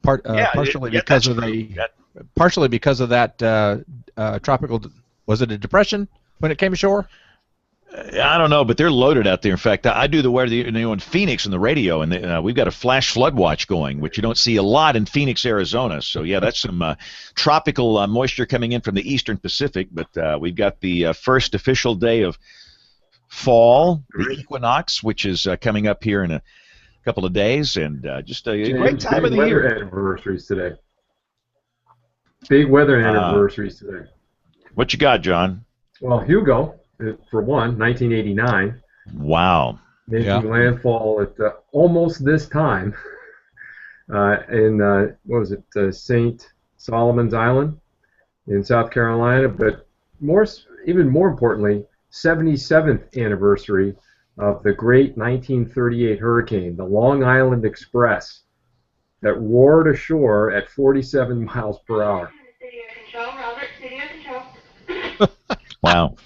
Partially because of that tropical. Was it a depression when it came ashore? I don't know, but they're loaded out there. In fact, I do the weather in Phoenix on the radio, and we've got a flash flood watch going, which you don't see a lot in Phoenix, Arizona. So, yeah, that's some tropical moisture coming in from the eastern Pacific. But we've got the first official day of fall, the equinox, which is coming up here in a couple of days, and just a great time of the year. Big weather anniversaries today. Big weather anniversaries today. What you got, John? Well, Hugo, for one, 1989. Wow. Making landfall at almost this time in, what was it, St. Solomon's Island in South Carolina. But even more importantly, 77th anniversary of the great 1938 hurricane, the Long Island Express, that roared ashore at 47 miles per hour. Wow.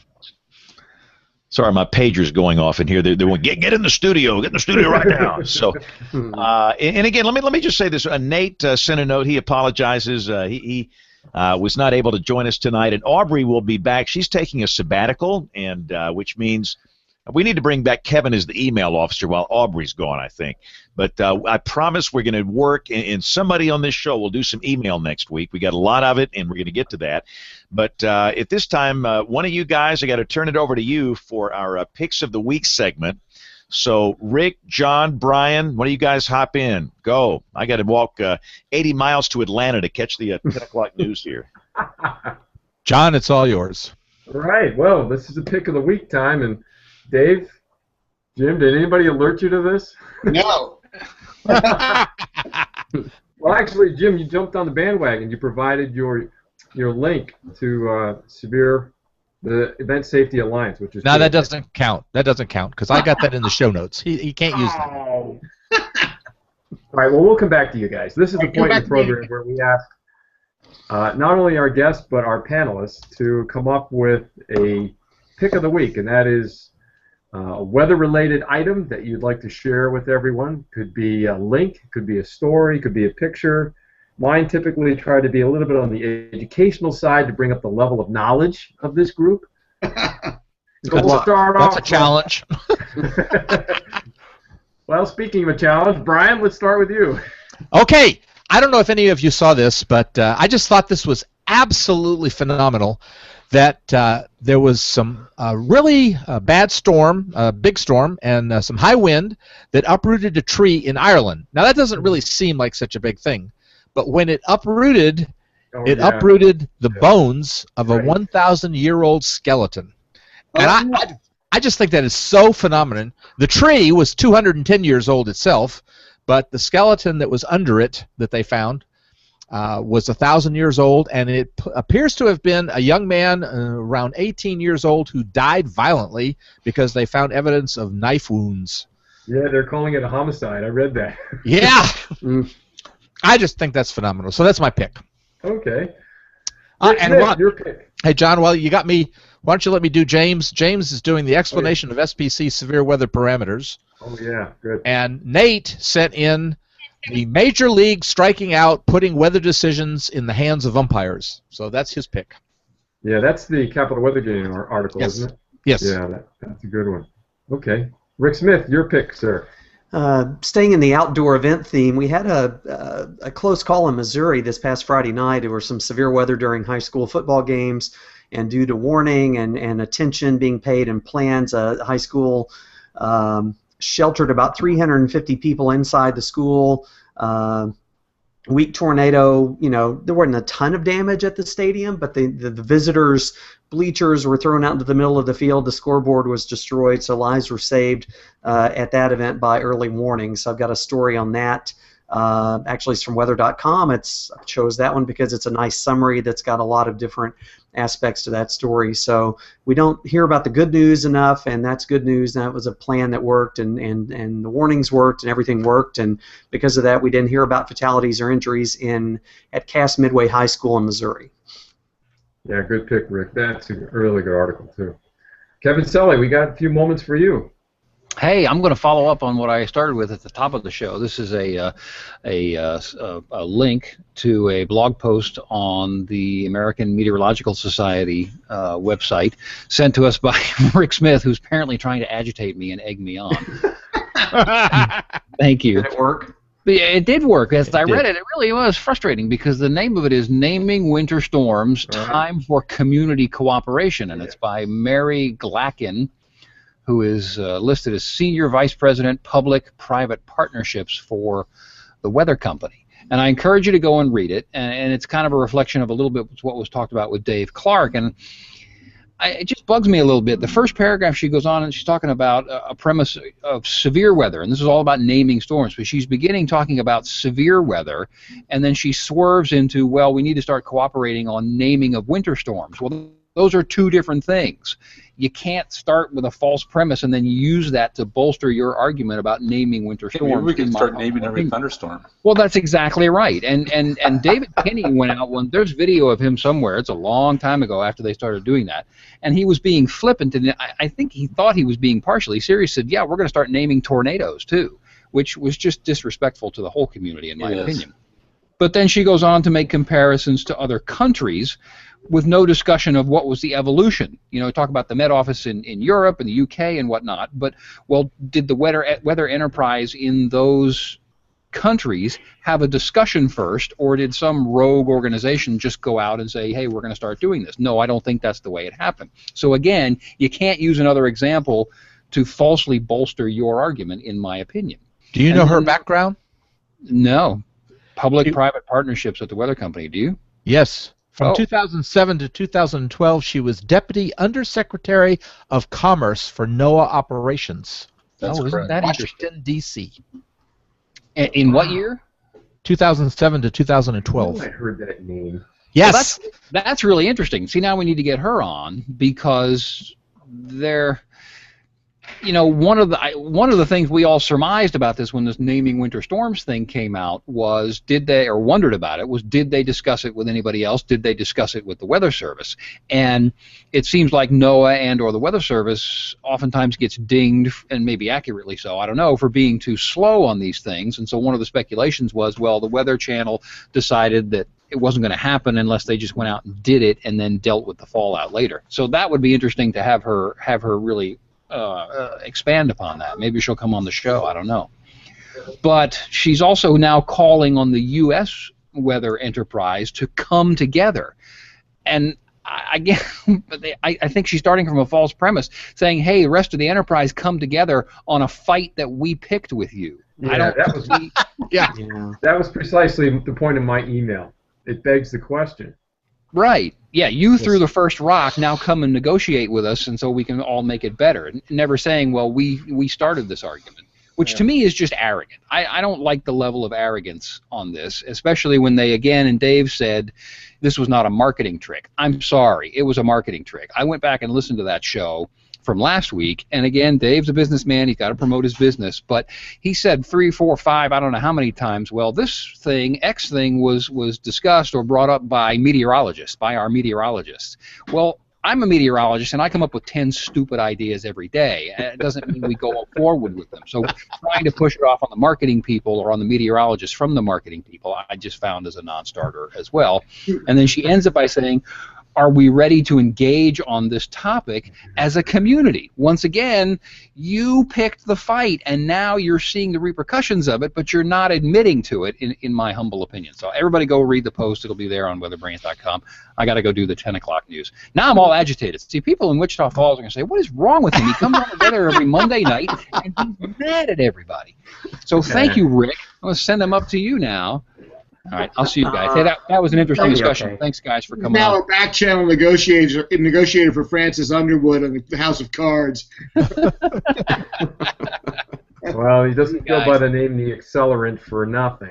Sorry, my pager's going off in here. They want get in the studio, get in the studio right now. So, and again, let me just say this. Nate sent a note. He apologizes. He was not able to join us tonight, and Aubrey will be back. She's taking a sabbatical, and which means we need to bring back Kevin as the email officer while Aubrey's gone, I think. But I promise we're going to work, and somebody on this show will do some email next week. We got a lot of it, and we're going to get to that. But at this time, one of you guys, I got to turn it over to you for our Picks of the Week segment. So, Rick, John, Brian, one of you guys hop in. Go. I got to walk 80 miles to Atlanta to catch the 10 o'clock news here. John, it's all yours. All right. Well, this is the Pick of the Week time, and Dave, Jim, did anybody alert you to this? No. Well, actually, Jim, you jumped on the bandwagon. You provided your link to the Event Safety Alliance, which is no, that doesn't count. That doesn't count because I got that in the show notes. He can't use that. All right. Well, we'll come back to you guys. This is the point in the program where we ask not only our guests but our panelists to come up with a pick of the week, and that is a weather-related item that you'd like to share with everyone. Could be a link, could be a story, could be a picture. Mine typically try to be a little bit on the educational side to bring up the level of knowledge of this group. So we'll start off. That's a challenge. Well, speaking of a challenge, Brian, let's start with you. Okay. I don't know if any of you saw this, but I just thought this was absolutely phenomenal that there was some really bad storm, big storm, and some high wind that uprooted a tree in Ireland. Now, that doesn't really seem like such a big thing, but when it uprooted, uprooted the bones of a 1,000-year-old skeleton. And I just think that is so phenomenal. The tree was 210 years old itself, but the skeleton that was under it that they found was 1,000 years old, and it appears to have been a young man around 18 years old who died violently because they found evidence of knife wounds. Yeah, they're calling it a homicide. I read that. Yeah. I just think that's phenomenal. So that's my pick. Okay. And Ron, your pick. Hey, John, while you got me, why don't you let me do James? James is doing the explanation of SPC severe weather parameters. Oh, yeah, good. And Nate sent in the Major League striking out, putting weather decisions in the hands of umpires. So that's his pick. Yeah, that's the Capital Weather Game article, Yes. isn't it? Yes. Yeah, that's a good one. Okay. Rick Smith, your pick, sir. Staying in the outdoor event theme, we had a close call in Missouri this past Friday night. There was some severe weather during high school football games, and due to warning and attention being paid and plans, high school sheltered about 350 people inside the school. Weak tornado, there wasn't a ton of damage at the stadium, but the visitors' bleachers were thrown out into the middle of the field. The scoreboard was destroyed, so lives were saved at that event by early warning. So I've got a story on that. Actually, it's from weather.com. I chose that one because it's a nice summary that's got a lot of different aspects to that story. So we don't hear about the good news enough, and that's good news. That was a plan that worked, and the warnings worked, and everything worked. And because of that, we didn't hear about fatalities or injuries at Cass Midway High School in Missouri. Yeah, good pick, Rick. That's a really good article, too. Kevin Sully, we got a few moments for you. Hey, I'm going to follow up on what I started with at the top of the show. This is a link to a blog post on the American Meteorological Society website sent to us by Rick Smith, who's apparently trying to agitate me and egg me on. Thank you. Did it work? It did work. As I read it, it really was frustrating because the name of it is Naming Winter Storms, Time for Community Cooperation, and it's by Mary Glacken, who is listed as Senior Vice President, Public-Private Partnerships for the Weather Company. And I encourage you to go and read it, and it's kind of a reflection of a little bit what was talked about with Dave Clark. And it just bugs me a little bit. The first paragraph, she goes on and she's talking about a premise of severe weather, and this is all about naming storms, but she's beginning talking about severe weather, and then she swerves into, well, we need to start cooperating on naming of winter storms. Well, those are two different things. You can't start with a false premise and then use that to bolster your argument about naming winter storms. Maybe we can start naming every thunderstorm. Well, that's exactly right. And David Kinney went out one. There's video of him somewhere. It's a long time ago after they started doing that, and he was being flippant, and I think he thought he was being partially serious. Said, "Yeah, we're going to start naming tornadoes too," which was just disrespectful to the whole community, in my opinion. But then she goes on to make comparisons to other countries, with no discussion of what was the evolution. Talk about the Met Office in Europe and the UK and whatnot, but, well, did the weather enterprise in those countries have a discussion first, or did some rogue organization just go out and say, hey, we're going to start doing this? No, I don't think that's the way it happened. So, again, you can't use another example to falsely bolster your argument, in my opinion. Do you know her background? No. Public-private partnerships at the Weather Company. Do you? Yes. From 2007 to 2012, she was Deputy Undersecretary of Commerce for NOAA Operations. Isn't that interesting? Washington, D.C. In what year? 2007 to 2012. I heard that name. Yes. Well, that's really interesting. See, now we need to get her on because they're, one of the things we all surmised about this when this naming winter storms thing came out was did they discuss it with anybody else? Did they discuss it with the Weather Service? And it seems like NOAA and or the Weather Service oftentimes gets dinged, and maybe accurately so, I don't know, for being too slow on these things. And so one of the speculations was, well, the Weather Channel decided that it wasn't going to happen unless they just went out and did it and then dealt with the fallout later. So that would be interesting to have her really expand upon that. Maybe she'll come on the show. I don't know. But she's also now calling on the U.S. Weather Enterprise to come together. And I think she's starting from a false premise, saying, hey, the rest of the Enterprise come together on a fight that we picked with you. Yeah, that was precisely the point of my email. It begs the question. Right. Yeah, you threw the first rock, now come and negotiate with us and so we can all make it better. Never saying, well, we started this argument, which to me is just arrogant. I don't like the level of arrogance on this, especially when they, again, and Dave said this was not a marketing trick. I'm sorry, it was a marketing trick. I went back and listened to that show from last week, and again, Dave's a businessman, he's got to promote his business, but he said 3, 4, 5, I don't know how many times, well, this thing, X thing, was discussed or brought up by meteorologists, by our meteorologists. Well, I'm a meteorologist, and I come up with 10 stupid ideas every day. It doesn't mean we go forward with them. So trying to push it off on the marketing people or on the meteorologists from the marketing people, I just found as a non-starter as well. And then she ends it by saying, are we ready to engage on this topic as a community? Once again, you picked the fight, and now you're seeing the repercussions of it, but you're not admitting to it, in my humble opinion. So everybody go read the post. It'll be there on weatherbrains.com. I got to go do the 10 o'clock news. Now I'm all agitated. See, people in Wichita Falls are going to say, what is wrong with him? He comes on together every Monday night, and he's mad at everybody. So thank you, Rick. I'm going to send them up to you now. All right, I'll see you guys. Hey, that was an interesting discussion. Okay. Thanks, guys, for coming now on. A back channel negotiator for Francis Underwood on the House of Cards. Well, he doesn't go by the name the accelerant for nothing.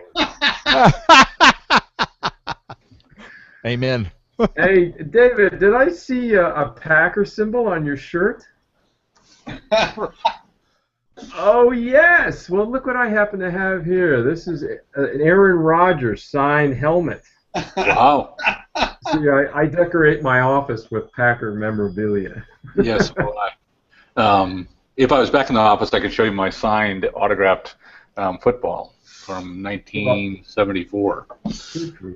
Amen. Hey, David, did I see a Packer symbol on your shirt? Oh, yes. Well, look what I happen to have here. This is an Aaron Rodgers signed helmet. Wow. See, I decorate my office with Packer memorabilia. Yes. Well, if I was back in the office, I could show you my signed, autographed football from 1974.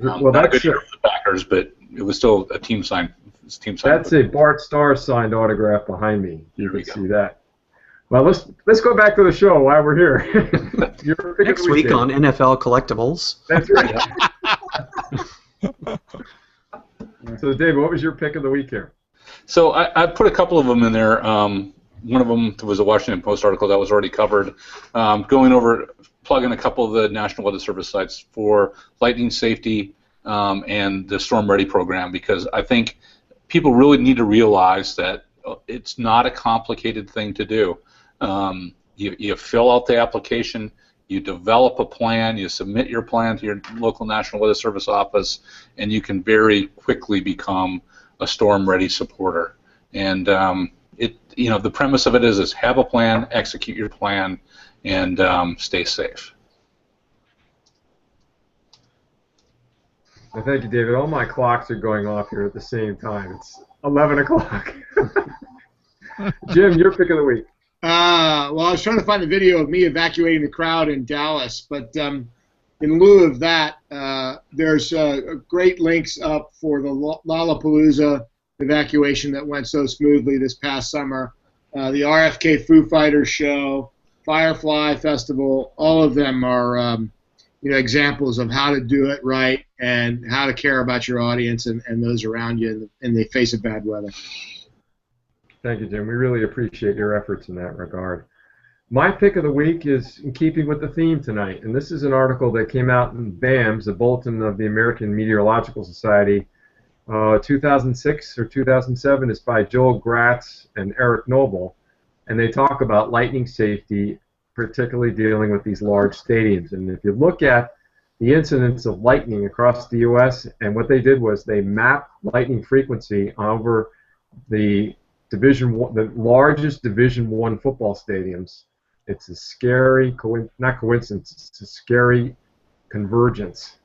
Well, not a good year for the Packers, but it was still a team sign. That's a Bart Starr signed autograph behind me. Here we go. See that? Well, let's go back to the show while we're here. Next week on NFL Collectibles. That's right. So, David, what was your pick of the week here? So I put a couple of them in there. One of them was a Washington Post article that was already covered. Going over, plugging a couple of the National Weather Service sites for lightning safety and the Storm Ready program, because I think people really need to realize that it's not a complicated thing to do. You fill out the application, you develop a plan, you submit your plan to your local National Weather Service office, and you can very quickly become a storm-ready supporter. And the premise of it is have a plan, execute your plan, and stay safe. Well, thank you, David. All my clocks are going off here at the same time. It's 11 o'clock. Jim, your pick of the week. Well, I was trying to find a video of me evacuating the crowd in Dallas, but in lieu of that, there's great links up for the Lollapalooza evacuation that went so smoothly this past summer. The RFK Foo Fighters show, Firefly Festival, all of them are examples of how to do it right and how to care about your audience and those around you in the face of bad weather. Thank you, Jim. We really appreciate your efforts in that regard. My pick of the week is in keeping with the theme tonight, and this is an article that came out in BAMS, the Bulletin of the American Meteorological Society, 2006 or 2007. It's by Joel Gratz and Eric Noble, and they talk about lightning safety, particularly dealing with these large stadiums. And if you look at the incidence of lightning across the U.S., and what they did was they mapped lightning frequency over the the largest Division I football stadiums. It's a scary, not coincidence, it's a scary convergence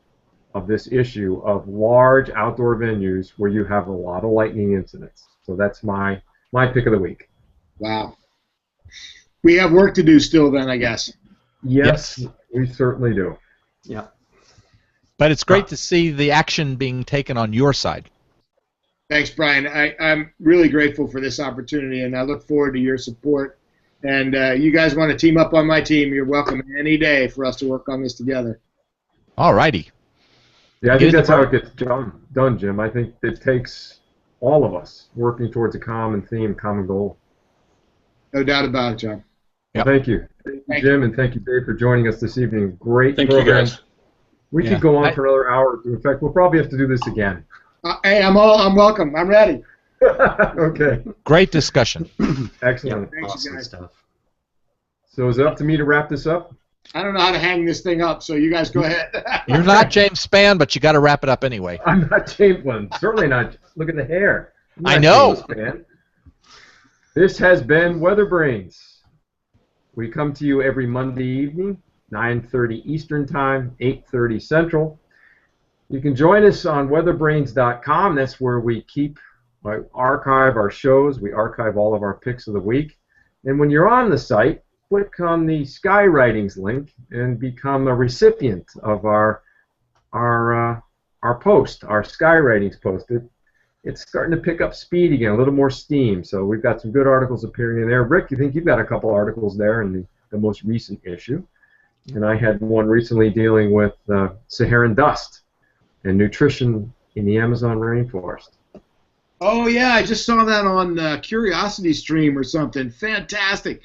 of this issue of large outdoor venues where you have a lot of lightning incidents. So that's my pick of the week. Wow. We have work to do still then, I guess. Yes, we certainly do. Yeah. But it's great to see the action being taken on your side. Thanks, Brian. I'm really grateful for this opportunity, and I look forward to your support. And you guys want to team up on my team, you're welcome any day for us to work on this together. All righty. Yeah, I think that's how it gets done, Jim. I think it takes all of us working towards a common theme, common goal. No doubt about it, John. Yep. Thank you. Thank you, Jim, and thank you, Dave, for joining us this evening. Great Thank program. you, guys. We could go on for another hour. In fact, we'll probably have to do this again. Hey, I'm welcome. I'm ready. Okay. Great discussion. Excellent. Thanks, Awesome guys. stuff. So is it up to me to wrap this up? I don't know how to hang this thing up, so you guys go ahead. You're not James Spann, but you got to wrap it up anyway. I'm not James Spann. Certainly not. Look at the hair. I know. James Spann. This has been WeatherBrains. We come to you every Monday evening, 9:30 Eastern Time, 8:30 Central. You can join us on weatherbrains.com. That's where we archive our shows. We archive all of our picks of the week. And when you're on the site, click on the Skywritings link and become a recipient of our post, our Skywritings post. It's starting to pick up speed again, a little more steam. So we've got some good articles appearing in there. Rick, you think you've got a couple articles there in the most recent issue. And I had one recently dealing with Saharan dust and nutrition in the Amazon rainforest. Oh, yeah, I just saw that on Curiosity Stream or something. Fantastic.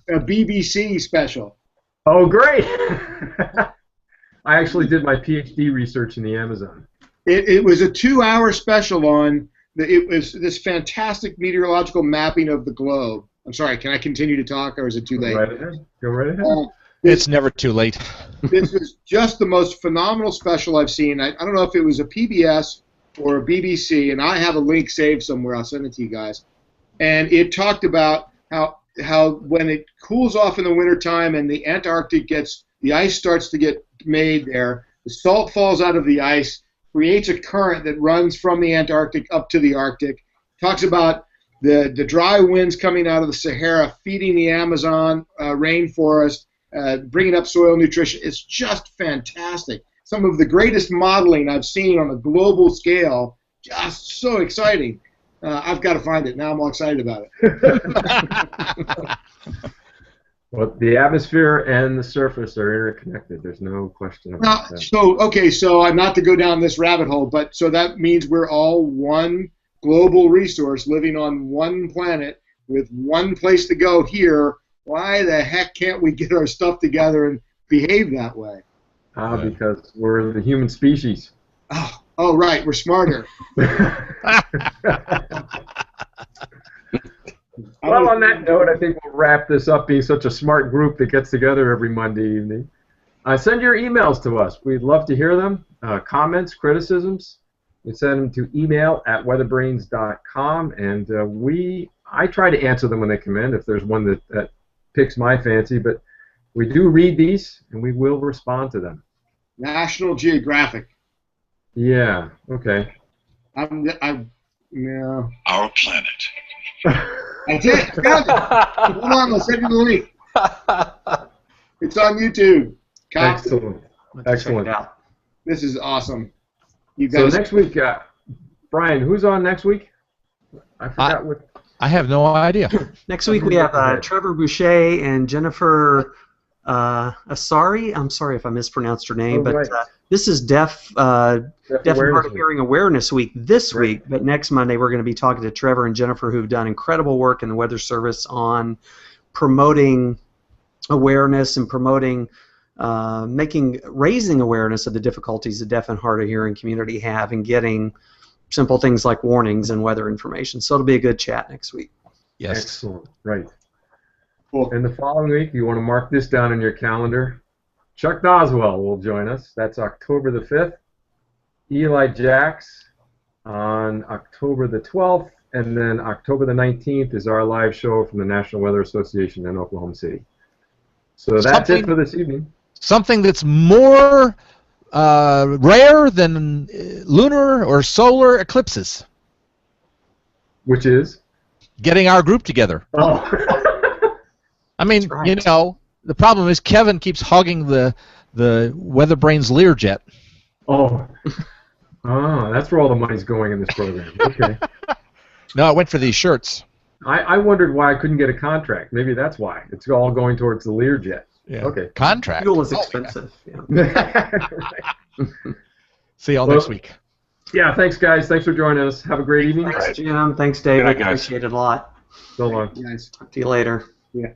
A BBC special. Oh, great. I actually did my PhD research in the Amazon. It was a 2-hour special on it was this fantastic meteorological mapping of the globe. I'm sorry, can I continue to talk, or is it too late? Go right ahead. Go right ahead. It's never too late. This was just the most phenomenal special I've seen. I don't know if it was a PBS or a BBC, and I have a link saved somewhere. I'll send it to you guys. And it talked about how when it cools off in the wintertime and the Antarctic the ice starts to get made there, the salt falls out of the ice, creates a current that runs from the Antarctic up to the Arctic. Talks about the dry winds coming out of the Sahara feeding the Amazon rainforest, bringing up soil nutrition. It's just fantastic. Some of the greatest modeling I've seen on a global scale. Just so exciting. I've got to find it. Now I'm all excited about it. Well, the atmosphere and the surface are interconnected. There's no question about that. So not to go down this rabbit hole, but so that means we're all one global resource living on one planet with one place to go here. Why the heck can't we get our stuff together and behave that way? Because we're the human species. Oh, right. We're smarter. Well, on that note, I think we'll wrap this up, being such a smart group that gets together every Monday evening. Send your emails to us. We'd love to hear them. Comments, criticisms. You send them to email@weatherbrains.com, and I try to answer them when they come in if there's one that picks my fancy, but we do read these, and we will respond to them. National Geographic. Yeah, okay. Yeah. Our planet. I did. Found it. Hold on, I'll send you the link. It's on YouTube. Excellent. Excellent. This is awesome. You guys. So next week, Brian, who's on next week? I forgot what. I have no idea. Next week we have Trevor Boucher and Jennifer Asari. I'm sorry if I mispronounced her name, but this is Deaf and Hard of Hearing Awareness Week this week. But next Monday we're going to be talking to Trevor and Jennifer, who've done incredible work in the Weather Service on promoting awareness and promoting, raising awareness of the difficulties the deaf and hard of hearing community have in getting simple things like warnings and weather information. So it'll be a good chat next week. Yes. Excellent. Right. Cool. And the following week, you want to mark this down in your calendar. Chuck Doswell will join us. That's October the 5th. Eli Jacks on October the 12th. And then October the 19th is our live show from the National Weather Association in Oklahoma City. So that's it for this evening. Something that's more rare than lunar or solar eclipses. Which is? Getting our group together. Oh. I mean, right. The problem is Kevin keeps hogging the WeatherBrains Learjet. Oh. Oh, that's where all the money's going in this program. Okay. No, it went for these shirts. I wondered why I couldn't get a contract. Maybe that's why. It's all going towards the Learjet. Yeah. Okay. Contract. Fuel is expensive. Yeah. See y'all next week. Yeah, thanks, guys. Thanks for joining us. Have a great evening. Thanks, Jim. Thanks, David. Appreciate it a lot. So long. Guys. Talk to you later. Yeah.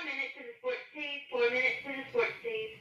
minute to the sports tees, 4 minutes to the sports tees.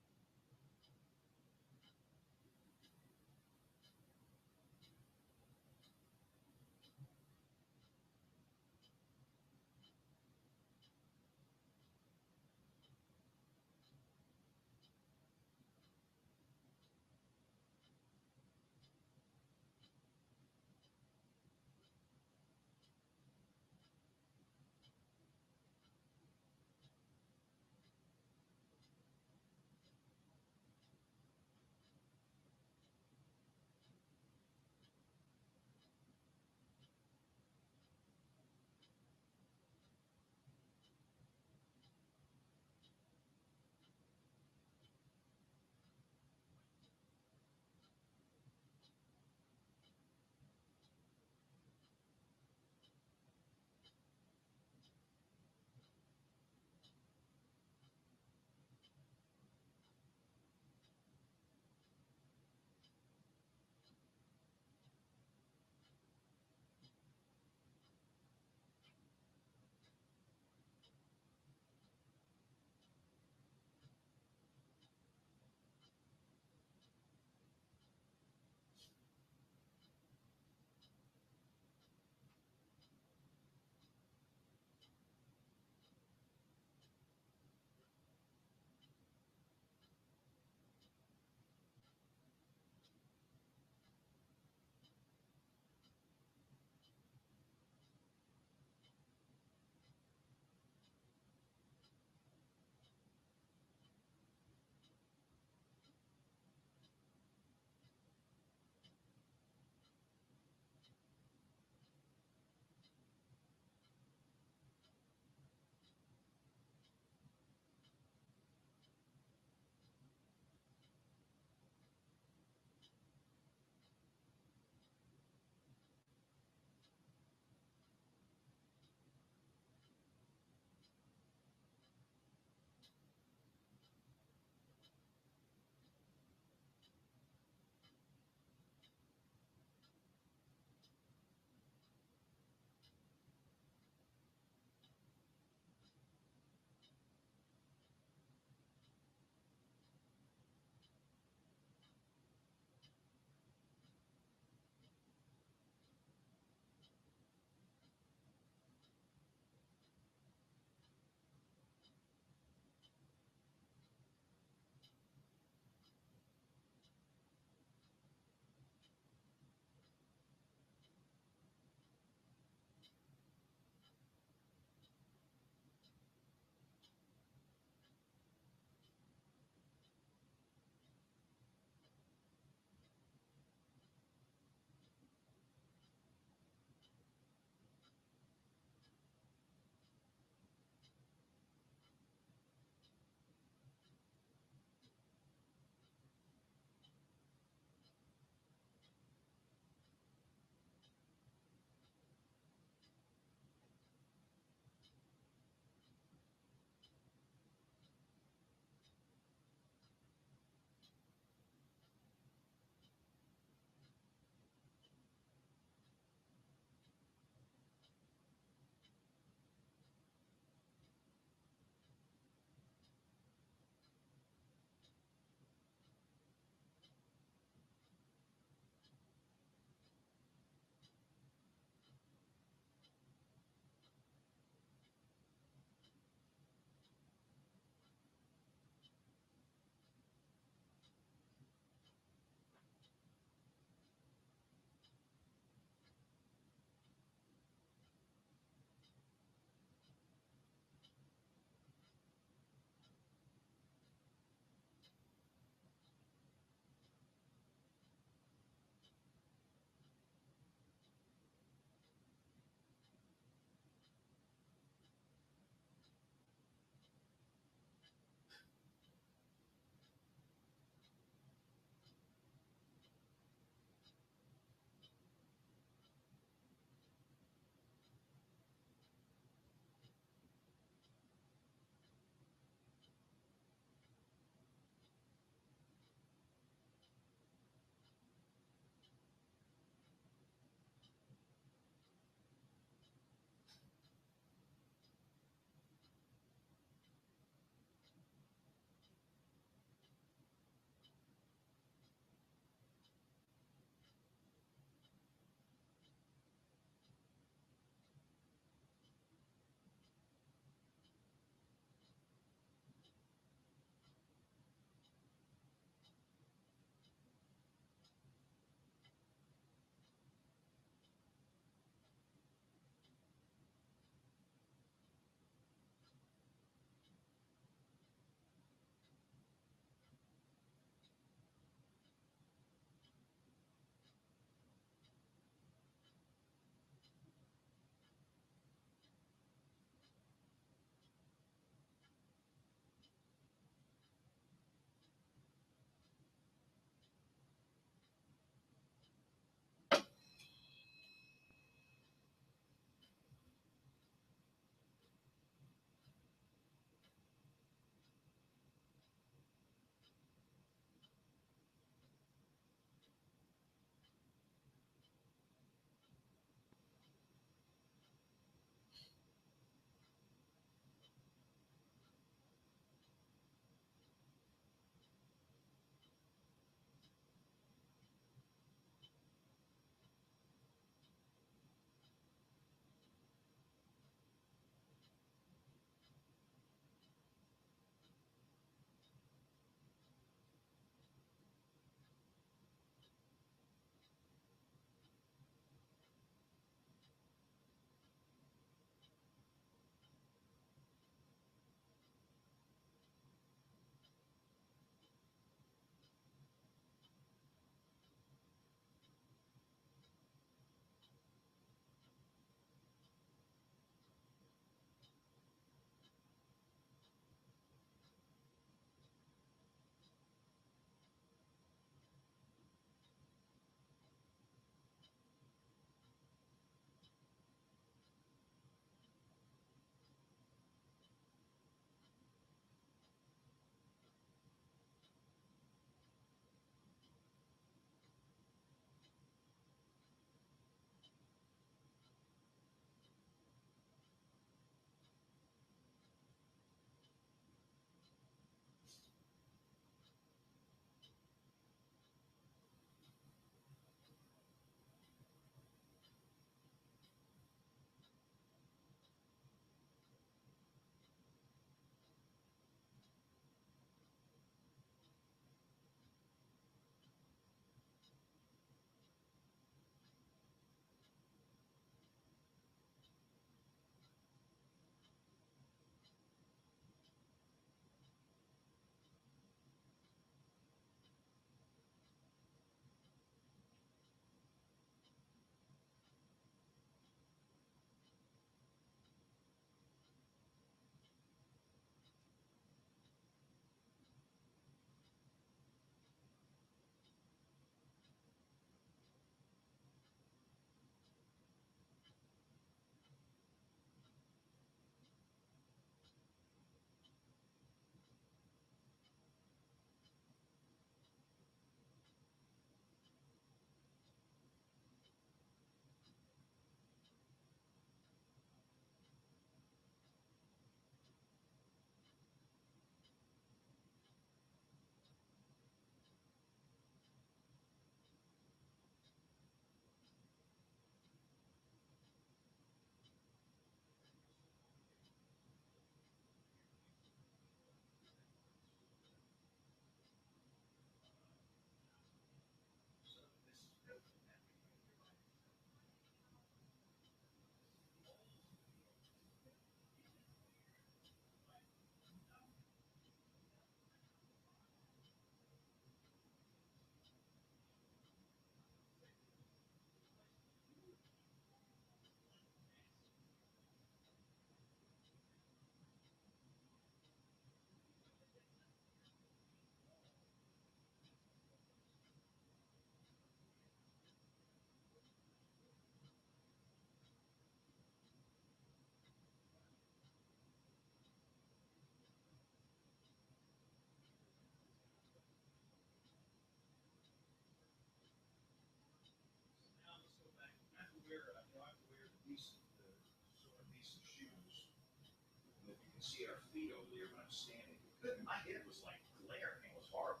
see our feet over there when I'm standing. My head was like glaring. It was horrible.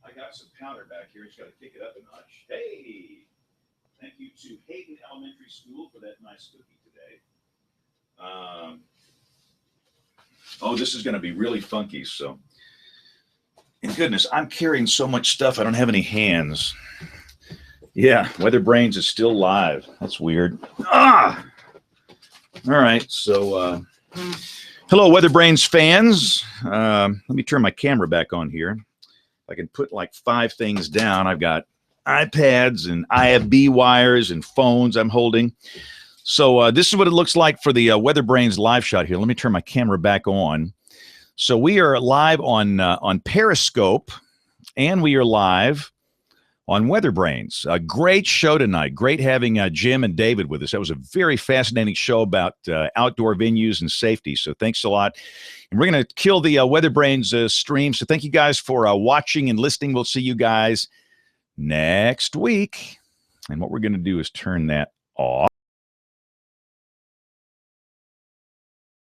I got some powder back here. Just got to kick it up a notch. Hey, thank you to Hayden Elementary School for that nice cookie today. Oh, this is going to be really funky. So, and goodness, I'm carrying so much stuff. I don't have any hands. Yeah, WeatherBrains is still live. That's weird. Ah! All right, so hello, WeatherBrains fans. Let me turn my camera back on here. I can put like 5 things down. I've got iPads and IFB wires and phones I'm holding. So this is what it looks like for the WeatherBrains live shot here. Let me turn my camera back on. So we are live on Periscope, and we are live on WeatherBrains. A great show tonight. Great having Jim and David with us. That was a very fascinating show about outdoor venues and safety. So thanks a lot. And we're going to kill the WeatherBrains stream. So thank you guys for watching and listening. We'll see you guys next week. And what we're going to do is turn that off.